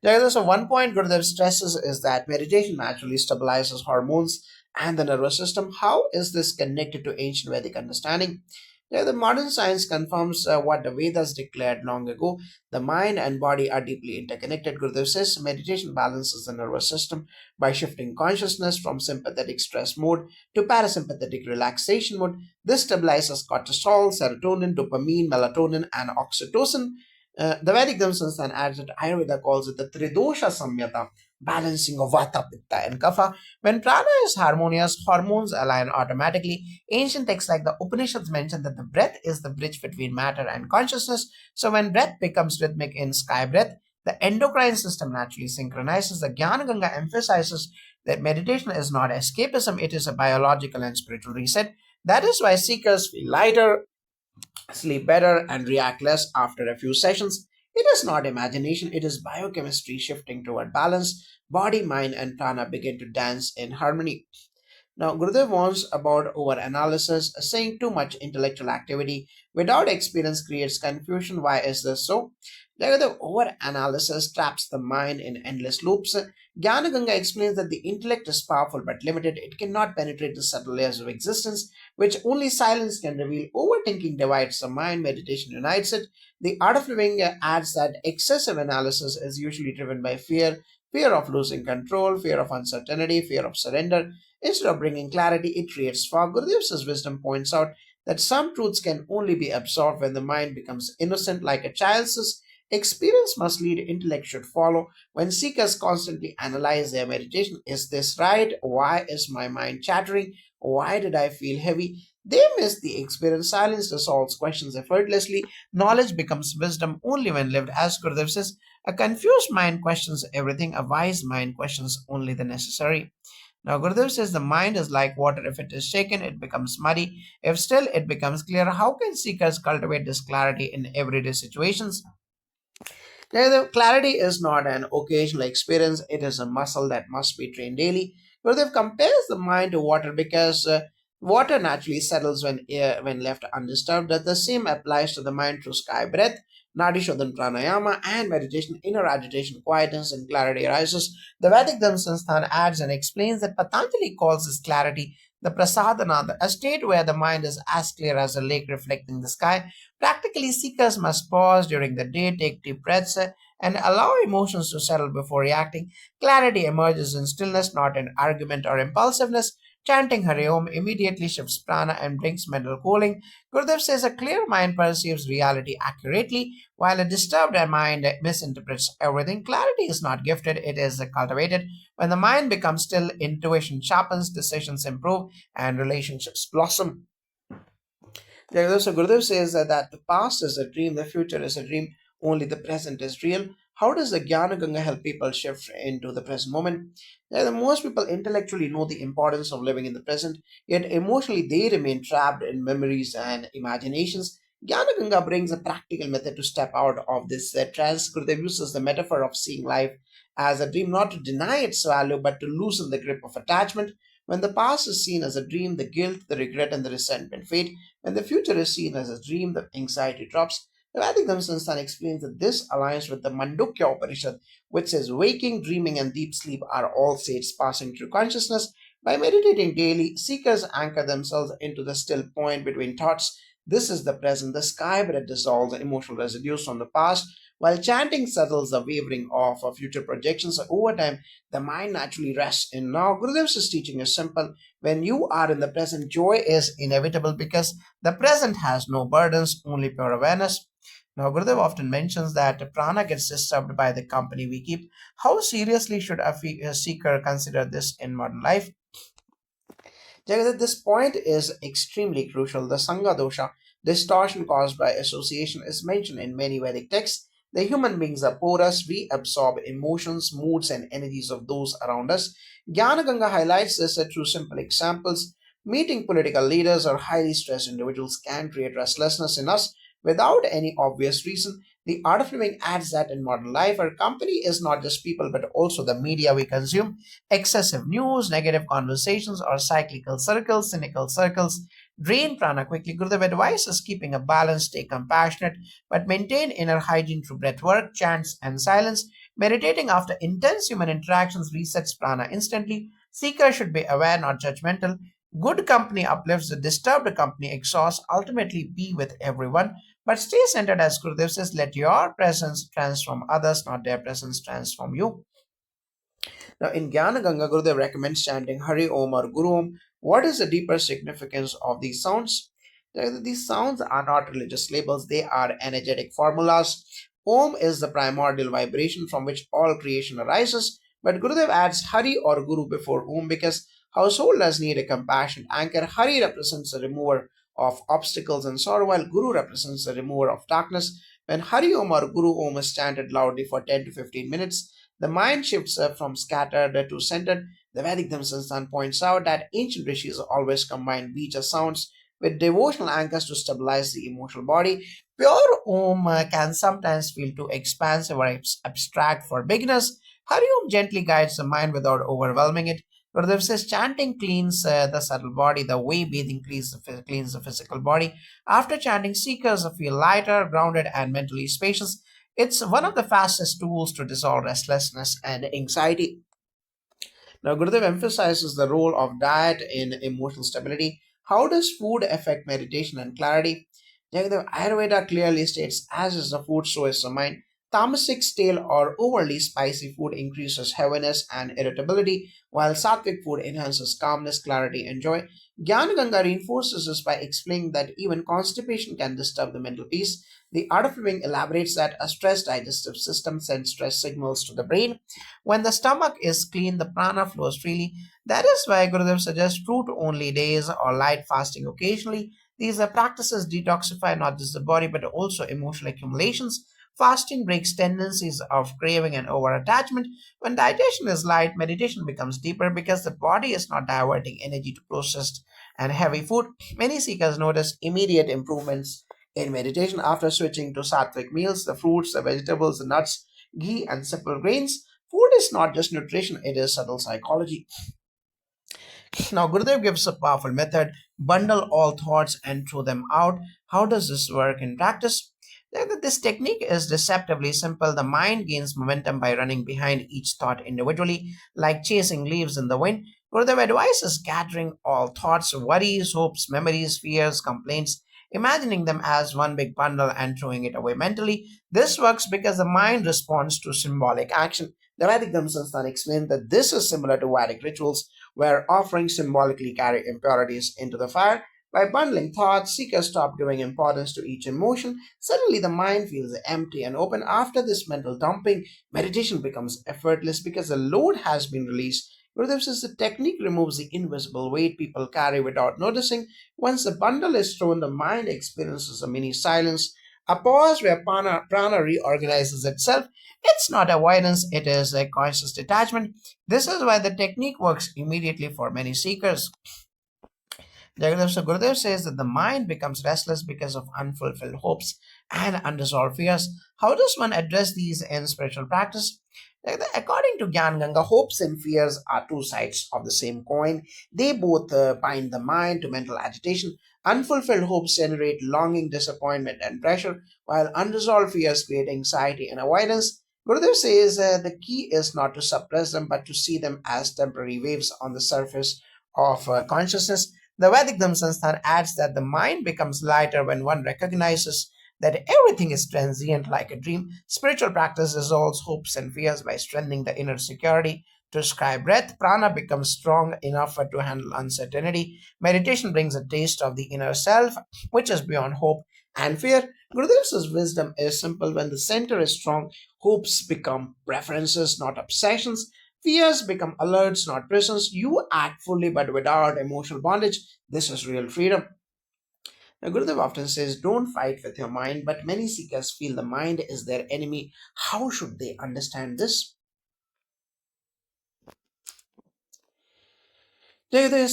So one point Gurudev stresses is that meditation naturally stabilizes hormones and the nervous system. How is this connected to ancient Vedic understanding? The modern science confirms what the Vedas declared long ago. The mind and body are deeply interconnected. Gurudev says meditation balances the nervous system by shifting consciousness from sympathetic stress mode to parasympathetic relaxation mode. This stabilizes cortisol, serotonin, dopamine, melatonin, and oxytocin. The Vedic themselves and adds that Ayurveda calls it the Tridosha Samyata, balancing of Vata, Pitta, and Kapha. When prana is harmonious, hormones align automatically. Ancient texts like the Upanishads mention that the breath is the bridge between matter and consciousness. So when breath becomes rhythmic in sky breath, the endocrine system naturally synchronizes. The Gyan Ganga emphasizes that meditation is not escapism, it is a biological and spiritual reset. That is why seekers feel lighter, sleep better, and react less after a few sessions. It is not imagination, it is biochemistry shifting toward balance. Body, mind, and prana begin to dance in harmony. Now, Gurudev warns about over-analysis, saying too much intellectual activity without experience creates confusion. Why is this so? Gurudev, over-analysis traps the mind in endless loops. Jnana Ganga explains that the intellect is powerful but limited. It cannot penetrate the subtle layers of existence, which only silence can reveal. Overthinking divides the mind, meditation unites it. The art of living adds that excessive analysis is usually driven by fear, fear of losing control, fear of uncertainty, fear of surrender. Instead of bringing clarity, it creates fog. Gurudev's wisdom points out that some truths can only be absorbed when the mind becomes innocent like a child's. Experience must lead, intellect should follow. When seekers constantly analyze their meditation, is this right? Why is my mind chattering? Why did I feel heavy? They miss the experience. Silence resolves questions effortlessly. Knowledge becomes wisdom only when lived. As Gurudev says, a confused mind questions everything, a wise mind questions only the necessary. Now, Gurudev says the mind is like water. If it is shaken, it becomes muddy. If still, it becomes clear. How can seekers cultivate this clarity in everyday situations? The clarity is not an occasional experience, it is a muscle that must be trained daily. Gurudev compares the mind to water because water naturally settles when left undisturbed. That the same applies to the mind through sky breath, Nadi Shodhan Pranayama, and meditation. Inner agitation quietness and clarity arises. The Vedic Dharma Sansthan adds and explains that Patanjali calls this clarity the prasadana, a state where the mind is as clear as a lake reflecting the sky. Practically, seekers must pause during the day, take deep breaths, and allow emotions to settle before reacting. Clarity emerges in stillness, not in argument or impulsiveness. Chanting Hari Om immediately shifts prana and brings mental cooling. Gurudev says a clear mind perceives reality accurately, while a disturbed mind misinterprets everything. Clarity is not gifted, it is cultivated. When the mind becomes still, intuition sharpens, decisions improve, and relationships blossom. So Gurudev says that the past is a dream, the future is a dream, only the present is real. How does the Gyan Ganga help people shift into the present moment? Most people intellectually know the importance of living in the present, yet emotionally they remain trapped in memories and imaginations. Gyan Ganga brings a practical method to step out of this trance. Gurudev uses the metaphor of seeing life as a dream, not to deny its value, but to loosen the grip of attachment. When the past is seen as a dream, the guilt, the regret, and the resentment fade. When the future is seen as a dream, the anxiety drops. The Vedic Dhammasansthan explains that this aligns with the Mandukya Upanishad, which says waking, dreaming, and deep sleep are all states passing through consciousness. By meditating daily, seekers anchor themselves into the still point between thoughts. This is the present. The sky breath dissolves the emotional residues from the past, while chanting settles the wavering of future projections. Over time, the mind naturally rests. And now, Gurudev's teaching is simple. When you are in the present, joy is inevitable because the present has no burdens, only pure awareness. Now, Gurudev often mentions that prana gets disturbed by the company we keep. How seriously should a seeker consider this in modern life? Jagat, this point is extremely crucial. The Sangha dosha, distortion caused by association, is mentioned in many Vedic texts. The human beings are porous, we absorb emotions, moods, and energies of those around us. Jnana Ganga highlights this through simple examples. Meeting political leaders or highly stressed individuals can create restlessness in us without any obvious reason. The art of living adds that in modern life, our company is not just people but also the media we consume. Excessive news, negative conversations, or cynical circles drain prana quickly. Gurudev advises keeping a balance, stay compassionate, but maintain inner hygiene through breath work, chants, and silence. Meditating after intense human interactions resets prana instantly. Seekers should be aware, not judgmental. Good company uplifts, the disturbed company exhausts. Ultimately, be with everyone, but stay centered as Gurudev says, let your presence transform others, not their presence transform you. Now, in Jnana Ganga, Gurudev recommends chanting Hari Om or Guru Om. What is the deeper significance of these sounds? These sounds are not religious labels, they are energetic formulas. Om is the primordial vibration from which all creation arises, but Gurudev adds Hari or Guru before Om because householders need a compassionate anchor. Hari represents the remover of obstacles and sorrow, while Guru represents the remover of darkness. When Hari Om or Guru Om is chanted loudly for 10 to 15 minutes, the mind shifts from scattered to centered. The Vedic Dhammasansthan points out that ancient rishis always combined bija sounds with devotional anchors to stabilize the emotional body. Pure Om can sometimes feel too expansive or abstract for beginners. Hari Om gently guides the mind without overwhelming it. Gurudev says chanting cleans the subtle body the way bathing cleans the physical body. After chanting, seekers feel lighter, grounded, and mentally spacious. It's one of the fastest tools to dissolve restlessness and anxiety. Now, Gurudev emphasizes the role of diet in emotional stability. How does food affect meditation and clarity? Jagadev Ayurveda clearly states, as is the food, so is the mind. Tamasic, stale, or overly spicy food increases heaviness and irritability, while sattvic food enhances calmness, clarity, and joy. Gyan Ganga reinforces this by explaining that even constipation can disturb the mental peace. The art of living elaborates that a stressed digestive system sends stress signals to the brain. When the stomach is clean, the prana flows freely. That is why Gurudev suggests fruit only days or light fasting occasionally. These practices detoxify not just the body but also emotional accumulations. Fasting breaks tendencies of craving and over attachment. When digestion is light, meditation becomes deeper because the body is not diverting energy to processed and heavy food. Many seekers notice immediate improvements in meditation after switching to sattvic meals, the fruits, the vegetables, the nuts, ghee, and simple grains. Food is not just nutrition, it is subtle psychology. Now, Gurudev gives a powerful method: bundle all thoughts and throw them out. How does this work in practice? This technique is deceptively simple. The mind gains momentum by running behind each thought individually, like chasing leaves in the wind. Gurudev advises gathering all thoughts, worries, hopes, memories, fears, complaints, imagining them as one big bundle and throwing it away mentally. This works because the mind responds to symbolic action. The Vedic Dhamma explained that this is similar to Vedic rituals where offerings symbolically carry impurities into the fire. By bundling thoughts, seekers stop giving importance to each emotion. Suddenly, the mind feels empty and open. After this mental dumping, meditation becomes effortless because the load has been released. Gurudev says the technique removes the invisible weight people carry without noticing. Once the bundle is thrown, the mind experiences a mini silence, a pause where prana reorganizes itself. It's not avoidance, it is a conscious detachment. This is why the technique works immediately for many seekers. Gurudev says that the mind becomes restless because of unfulfilled hopes and unresolved fears. How does one address these in spiritual practice? According to Gyan Ganga, hopes and fears are two sides of the same coin. They both bind the mind to mental agitation. Unfulfilled hopes generate longing, disappointment, and pressure, while unresolved fears create anxiety and avoidance. Gurudev says the key is not to suppress them, but to see them as temporary waves on the surface of consciousness. The Vedic Dhamma adds that the mind becomes lighter when one recognizes that everything is transient like a dream. Spiritual practice resolves hopes and fears by strengthening the inner security. To sky breath, prana becomes strong enough to handle uncertainty. Meditation brings a taste of the inner self, which is beyond hope and fear. Gurudev's wisdom is simple. When the center is strong, hopes become preferences, not obsessions. Fears become alerts, not prisons. You act fully but without emotional bondage. This is real freedom. Now, Gurudev often says, don't fight with your mind, but many seekers feel the mind is their enemy. How should they understand this?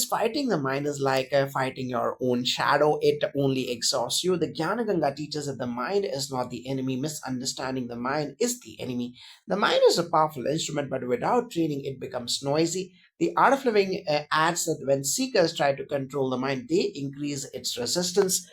Fighting the mind is like fighting your own shadow. It only exhausts you. The Gyan Ganga teaches that the mind is not the enemy. Misunderstanding the mind is the enemy. The mind is a powerful instrument, but without training, it becomes noisy. The art of living adds that when seekers try to control the mind, they increase its resistance.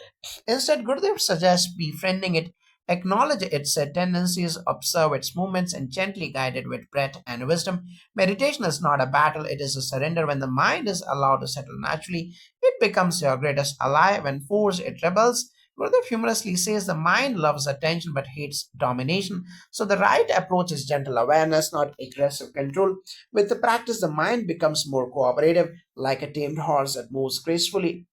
Instead, Gurudev suggests befriending it, acknowledge its tendencies, observe its movements, and gently guide it with breath and wisdom. Meditation is not a battle, it is a surrender. When the mind is allowed to settle naturally, it becomes your greatest ally. When forced, it rebels. Gurudev humorously says the mind loves attention but hates domination. So the right approach is gentle awareness, not aggressive control. With the practice, the mind becomes more cooperative, like a tamed horse that moves gracefully.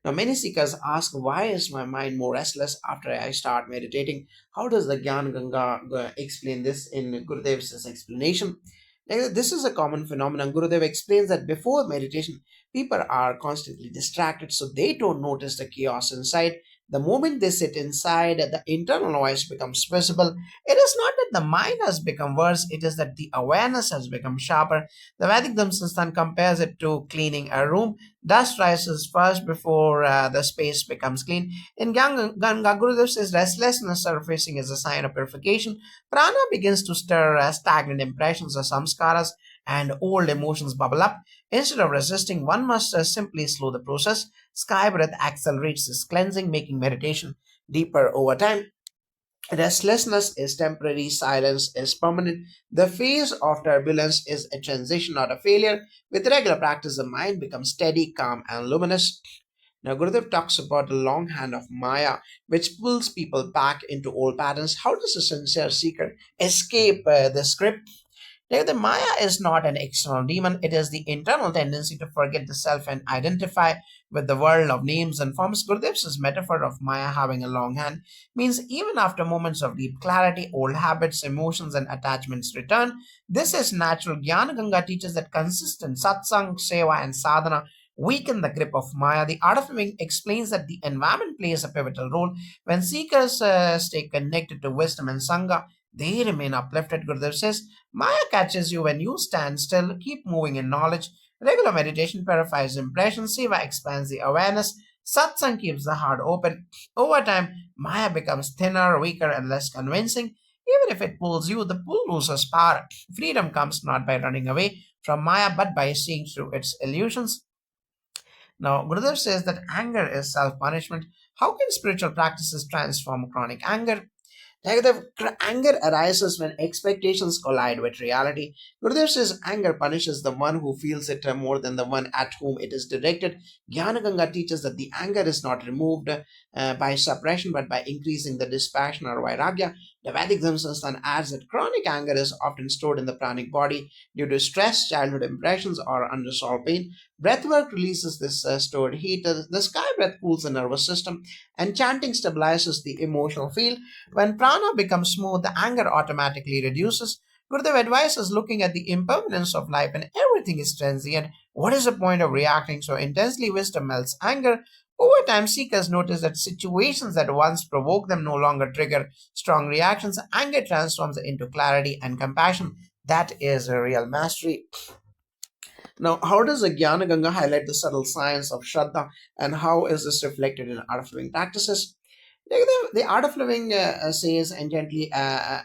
Now, many seekers ask, why is my mind more restless after I start meditating? How does the Gyan Ganga explain this in Gurudev's explanation? This is a common phenomenon. Gurudev explains that before meditation, people are constantly distracted, so they don't notice the chaos inside. The moment they sit inside, the internal noise becomes visible. It is not that the mind has become worse, it is that the awareness has become sharper. The Vedic Dhamma compares it to cleaning a room. Dust rises first before the space becomes clean. In Ganga, Gurudev says restlessness surfacing is a sign of purification. Prana begins to stir stagnant impressions or samskaras, and old emotions bubble up. Instead of resisting, one must simply slow the process. Sky breath accelerates this cleansing, making meditation deeper over time. Restlessness is temporary, silence is permanent. The phase of turbulence is a transition, not a failure. With regular practice, the mind becomes steady, calm, and luminous. Now, Gurudev talks about the long hand of Maya, which pulls people back into old patterns. How does a sincere seeker escape this grip? The Maya is not an external demon, it is the internal tendency to forget the self and identify with the world of names and forms. Gurudev's metaphor of Maya having a long hand means even after moments of deep clarity, old habits, emotions, and attachments return. This is natural. Gyan Ganga teaches that consistent satsang, seva, and sadhana weaken the grip of Maya. The art of living explains that the environment plays a pivotal role. When seekers stay connected to wisdom and Sangha, they remain uplifted. Gurudev says, Maya catches you when you stand still, keep moving in knowledge. Regular meditation purifies impressions, Siva expands the awareness, satsang keeps the heart open. Over time, Maya becomes thinner, weaker, and less convincing. Even if it pulls you, the pull loses power. Freedom comes not by running away from Maya, but by seeing through its illusions. Now, Gurudev says that anger is self punishment. How can spiritual practices transform chronic anger? Negative anger arises when expectations collide with reality. Gurudev says anger punishes the one who feels it more than the one at whom it is directed. Gyan Ganga teaches that the anger is not removed by suppression but by increasing the dispassion or vairagya. The Vedic Dhamma adds that chronic anger is often stored in the pranic body due to stress, childhood impressions, or unresolved pain. Breathwork releases this stored heat. The sky breath cools the nervous system, and chanting stabilizes the emotional field. When prana becomes smooth, the anger automatically reduces. Gurudev advises looking at the impermanence of life and everything is transient. What is the point of reacting so intensely? Wisdom melts anger. Over time, seekers notice that situations that once provoked them no longer trigger strong reactions. Anger transforms into clarity and compassion. That is a real mastery. Now, how does the Gyan Ganga highlight the subtle science of Shraddha and how is this reflected in art of living practices? The art of living says and gently that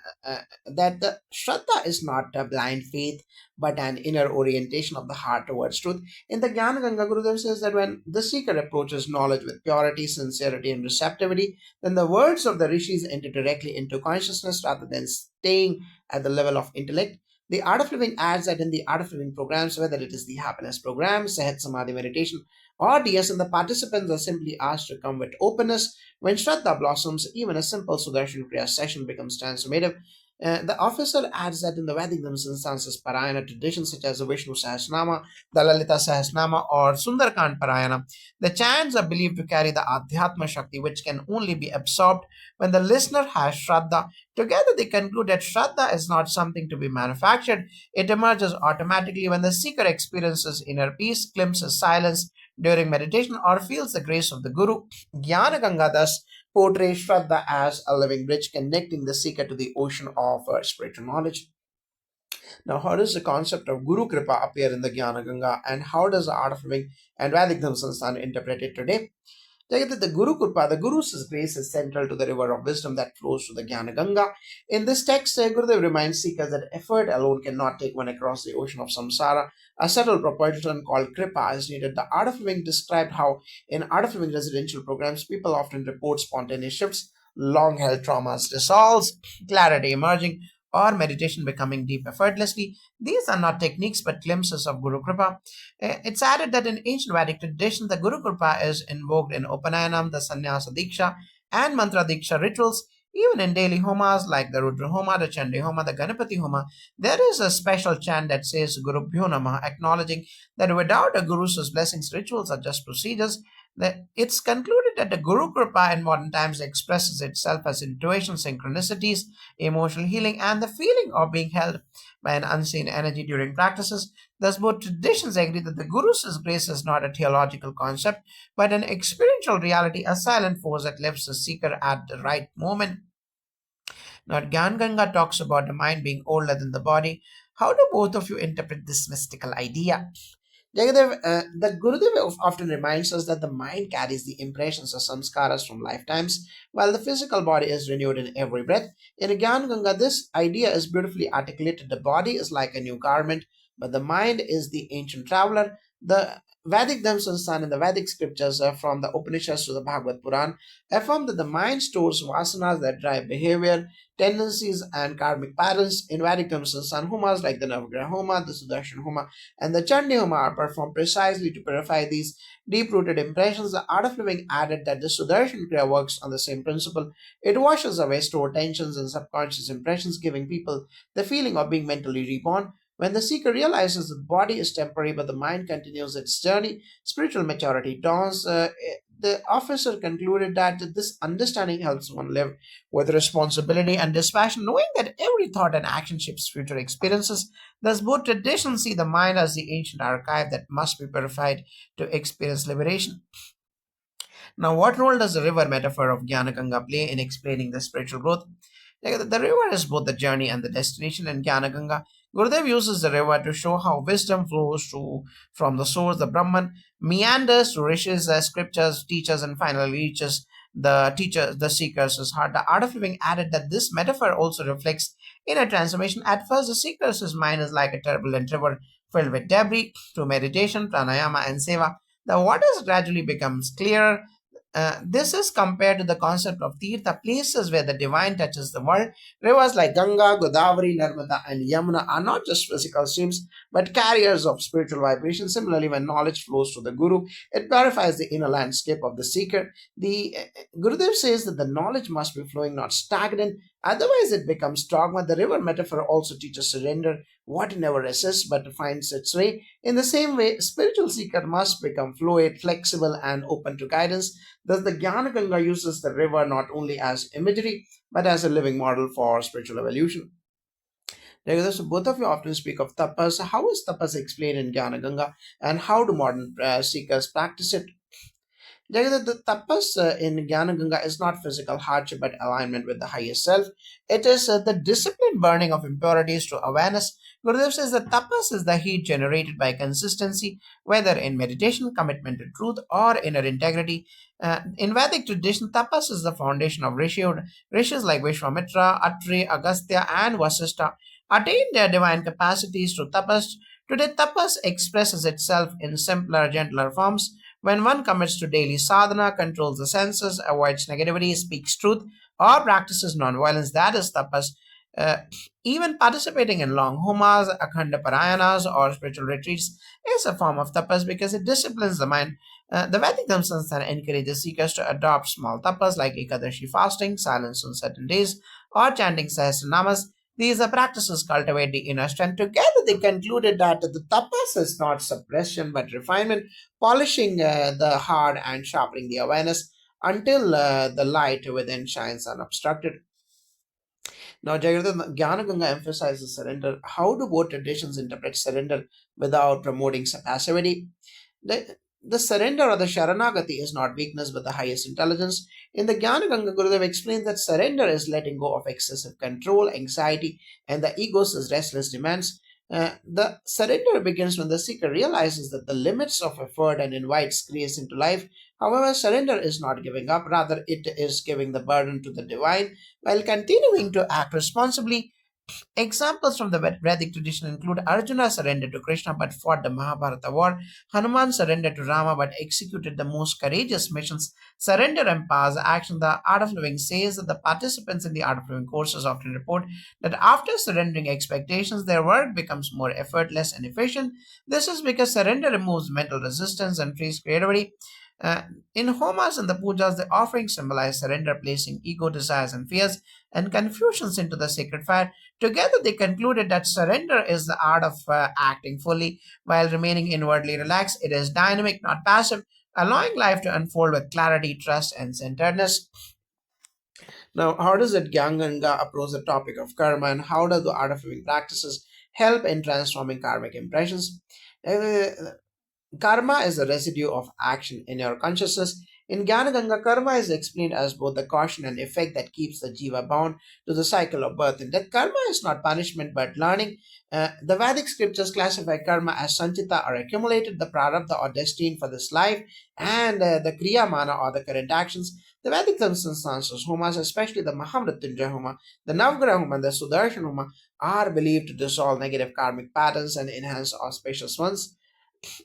the Shraddha is not a blind faith but an inner orientation of the heart towards truth. In the Gyan Ganga, Gurudev says that when the seeker approaches knowledge with purity, sincerity, and receptivity, then the words of the rishis enter directly into consciousness rather than staying at the level of intellect. The Art of Living adds that in the Art of Living programs, whether it is the happiness program, Sehat Samadhi meditation, or DS, and the participants are simply asked to come with openness. When Shraddha blossoms, even a simple Sudarshan Kriya session becomes transformative. The officer adds that in the Vedic instances, Parayana traditions such as the Vishnu Sahasranama, the Lalita Sahasranama, or Sundarkand Parayana, the chants are believed to carry the Adhyatma Shakti, which can only be absorbed when the listener has Shraddha. Together, they conclude that Shraddha is not something to be manufactured. It emerges automatically when the seeker experiences inner peace, glimpses silence during meditation, or feels the grace of the Guru. Jnana Ganga thus portrays Shraddha as a living bridge connecting the seeker to the ocean of spiritual knowledge. Now, how does the concept of Guru Kripa appear in the Jnana Ganga, and how does the art of living and Vedic Dhamma Sansthan interpret it today? The Guru Kripa, the Guru's grace is central to the river of wisdom that flows to the Jnana Ganga. In this text, Gurudev reminds seekers that effort alone cannot take one across the ocean of samsara. A subtle propulsion called Kripa is needed. The Art of Living described how, in Art of Living residential programs, people often report spontaneous shifts, long held traumas dissolves, clarity emerging, or meditation becoming deep effortlessly. These are not techniques but glimpses of Guru Kripa. It's added that in ancient Vedic tradition, the Guru Kripa is invoked in Upanayanam, the Sannyasa Diksha, and Mantra Diksha rituals. Even in daily homas like the Rudra Homa, the Chandi Homa, the Ganapati Homa, there is a special chant that says Guru Bhyo Namah, acknowledging that without a Guru's blessings, rituals are just procedures. It's concluded that the Guru Kripa in modern times expresses itself as intuition, synchronicities, emotional healing, and the feeling of being held by an unseen energy during practices. Thus, both traditions agree that the Guru's grace is not a theological concept, but an experiential reality, a silent force that lifts the seeker at the right moment. Now, Gyan Ganga talks about the mind being older than the body. How do both of you interpret this mystical idea? Jagadev, the Gurudev often reminds us that the mind carries the impressions of samskaras from lifetimes, while the physical body is renewed in every breath. In Gyan Ganga, this idea is beautifully articulated. The body is like a new garment, but the mind is the ancient traveler. The Vedic Dhammasansthan and the Vedic scriptures from the Upanishads to the Bhagavad Puran affirm that the mind stores vasanas that drive behavior, tendencies, and karmic patterns. In Vedic Dhammasansthan, homas like the Navagraha Homa, the Sudarshan Homa, and the Chandi Homa are performed precisely to purify these deep-rooted impressions. The Art of Living added that the Sudarshan Kriya works on the same principle. It washes away stored tensions and subconscious impressions, giving people the feeling of being mentally reborn. When the seeker realizes that the body is temporary but the mind continues its journey, spiritual maturity dawns. the officer concluded that this understanding helps one live with responsibility and dispassion, knowing that every thought and action shapes future experiences. Thus, both traditions see the mind as the ancient archive that must be purified to experience liberation. Now, what role does the river metaphor of Gyan Ganga play in explaining the spiritual growth? The river is both the journey and the destination in Gyan Ganga. Gurudev uses the river to show how wisdom flows from the source, the Brahman, meanders to rishis, scriptures, teachers, and finally reaches the seeker's heart. The art of living added that this metaphor also reflects inner transformation. At first, the seeker's mind is like a turbulent river filled with debris. Through meditation, pranayama, and seva, the waters gradually becomes clearer. This is compared to the concept of Tirtha, places where the divine touches the world. Rivers like Ganga, Godavari, Narmada, and Yamuna are not just physical streams, but carriers of spiritual vibration. Similarly, when knowledge flows to the Guru, it purifies the inner landscape of the seeker. The Gurudev says that the knowledge must be flowing, not stagnant. Otherwise, it becomes dogma. The river metaphor also teaches surrender, what never resists but finds its way. In the same way, spiritual seeker must become fluid, flexible, and open to guidance. Thus, the Gyan Ganga uses the river not only as imagery but as a living model for spiritual evolution. So both of you often speak of tapas. How is tapas explained in Gyan Ganga, and how do modern seekers practice it? Jagadish, the tapas in Gyan Ganga is not physical hardship but alignment with the highest self. It is the disciplined burning of impurities to awareness. Gurudev says that tapas is the heat generated by consistency, whether in meditation, commitment to truth, or inner integrity. In Vedic tradition, tapas is the foundation of rishiyhood. Rishis like Vishwamitra, Atri, Agastya, and Vasistha attained their divine capacities through tapas. Today, tapas expresses itself in simpler, gentler forms. When one commits to daily sadhana, controls the senses, avoids negativity, speaks truth, or practices non-violence, that is tapas. Uh, Even participating in long homas, akhanda parayanas, or spiritual retreats is a form of tapas because it disciplines the mind. The Vedic Dhamma encourages seekers to adopt small tapas like Ekadashi fasting, silence on certain days, or chanting Sahasranamas. These practices cultivate the inner strength. Together, they concluded that the tapas is not suppression but refinement, polishing the heart and sharpening the awareness until the light within shines unobstructed. Now, Jagannatha, Jnana Ganga emphasizes surrender. How do both traditions interpret surrender without promoting passivity? The surrender or the Sharanagati is not weakness but the highest intelligence. In the Jnana Ganga, Gurudev explains that surrender is letting go of excessive control, anxiety, and the ego's restless demands. The surrender begins when the seeker realizes that the limits of effort and invites grace into life. However, surrender is not giving up, rather, it is giving the burden to the divine while continuing to act responsibly. Examples from the Vedic tradition include Arjuna surrendered to Krishna but fought the Mahabharata war, Hanuman surrendered to Rama but executed the most courageous missions. Surrender empowers action. The Art of Living says that the participants in the Art of Living courses often report that after surrendering expectations, their work becomes more effortless and efficient. This is because surrender removes mental resistance and frees creativity. Uh, in homas and the pujas, the offerings symbolize surrender, placing ego, desires, and fears and confusions into the sacred fire. Together, they concluded that surrender is the art of acting fully while remaining inwardly relaxed. It is dynamic, not passive, allowing life to unfold with clarity, trust, and centeredness. Now, how does it Ganga approach the topic of karma, and how does the art of living practices help in transforming karmic impressions? Uh, Karma is a residue of action in your consciousness. In Gyan Ganga, karma is explained as both the caution and effect that keeps the jiva bound to the cycle of birth and death. Karma is not punishment but learning. The Vedic scriptures classify karma as sanchita or accumulated, the prarabdha or destined for this life, and the kriya mana or the current actions. The Vedic circumstances, homas, especially the Mahamrityunjaya Homa, the Navgraha Homa, and the Sudarshan Homa, are believed to dissolve negative karmic patterns and enhance auspicious ones.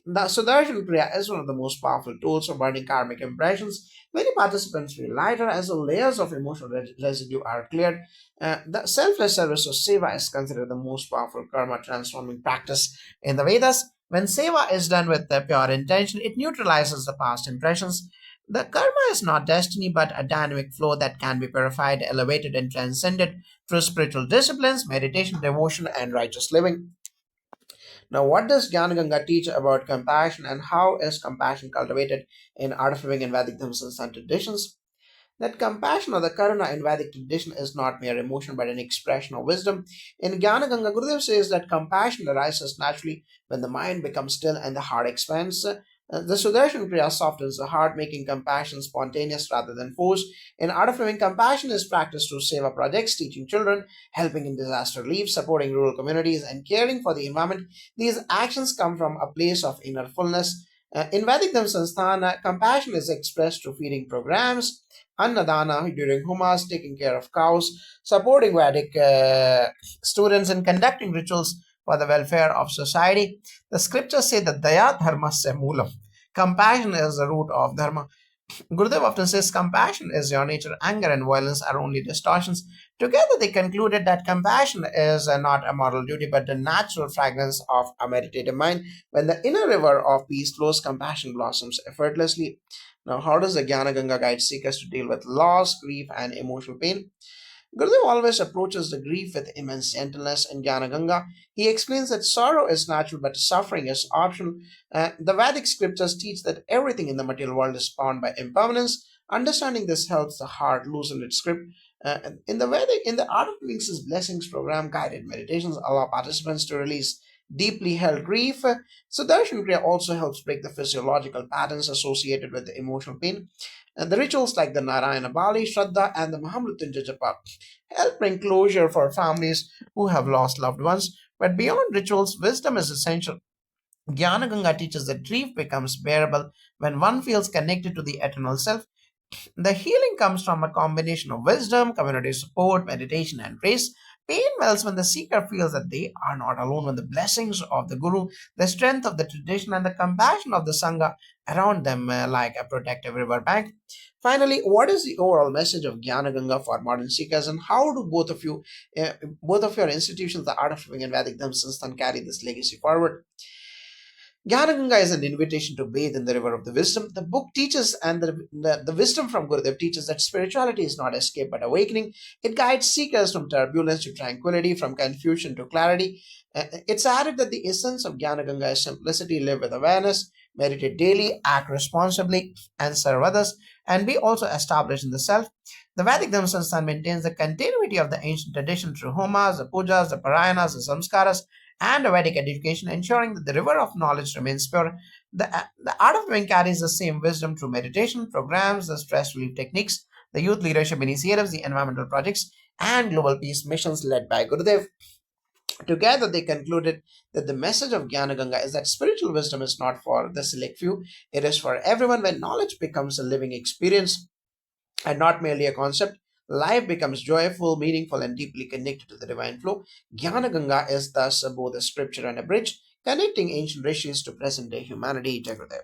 The Sudarshan Kriya is one of the most powerful tools for burning karmic impressions. Many participants feel lighter as the layers of emotional residue are cleared. The selfless service of Seva is considered the most powerful karma transforming practice in the Vedas. When Seva is done with the pure intention, it neutralizes the past impressions. The karma is not destiny but a dynamic flow that can be purified, elevated, and transcended through spiritual disciplines, meditation, devotion, and righteous living. Now, what does Gyan Ganga teach about compassion, and how is compassion cultivated in art of living and Vedic Dhamma traditions? That compassion or the karuna in Vedic tradition is not mere emotion but an expression of wisdom. In Jnana Ganga, Gurudev says that compassion arises naturally when the mind becomes still and the heart expands. The Sudarshan Kriya softens the heart, making compassion spontaneous rather than forced. In Art of Living, compassion is practiced through seva projects, teaching children, helping in disaster relief, supporting rural communities, and caring for the environment. These actions come from a place of inner fullness. In Vedic Dhamma Sansthan, compassion is expressed through feeding programs, Annadana during Humas, taking care of cows, supporting Vedic students, and conducting rituals for the welfare of society. The scriptures say that Daya Dharmasya Moolam. Compassion is the root of Dharma. Gurudev often says compassion is your nature, anger and violence are only distortions. Together, they concluded that compassion is not a moral duty but the natural fragrance of a meditative mind. When the inner river of peace flows, compassion blossoms effortlessly. Now, how does the Jnana Ganga guide seekers to deal with loss, grief, and emotional pain? Gurudev always approaches the grief with immense gentleness in Jnana Ganga. He explains that sorrow is natural but suffering is optional. The Vedic scriptures teach that everything in the material world is bound by impermanence. Understanding this helps the heart loosen its grip. In the Art of Living's Blessings program, guided meditations allow participants to release deeply held grief. So Darshan Kriya also helps break the physiological patterns associated with the emotional pain. And the rituals like the Narayana Bali, Shraddha, and the Mahamrutyunjaya Japa help bring closure for families who have lost loved ones. But beyond rituals, wisdom is essential. Jnana Ganga teaches that grief becomes bearable when one feels connected to the eternal self. The healing comes from a combination of wisdom, community support, meditation, and grace. Pain melts when the seeker feels that they are not alone, when the blessings of the Guru, the strength of the tradition, and the compassion of the Sangha around them like a protective river bank. Finally, what is the overall message of Jnana Ganga for modern seekers, and how do both of your institutions, the Art of Living and Vedic Dhamma Sansthan, carry this legacy forward? Gyan Ganga is an invitation to bathe in the river of the wisdom. The book teaches, and the wisdom from Gurudev teaches that spirituality is not escape but awakening. It guides seekers from turbulence to tranquility, from confusion to clarity. It's added that the essence of Jnana Ganga is simplicity, live with awareness, meditate daily, act responsibly, and serve others, and be also established in the self. The Vedic Dhamma Sansthan maintains the continuity of the ancient tradition through homas, the pujas, the parayanas, the samskaras, and a Vedic education, ensuring that the river of knowledge remains pure. The art of living carries the same wisdom through meditation, programs, the stress relief techniques, the youth leadership initiatives, the environmental projects, and global peace missions led by Gurudev. Together, they concluded that the message of Jnana Ganga is that spiritual wisdom is not for the select few, it is for everyone. When knowledge becomes a living experience and not merely a concept, life becomes joyful, meaningful, and deeply connected to the divine flow. Jnana Ganga is thus both a scripture and a bridge, connecting ancient rishis to present day humanity. Jagradev.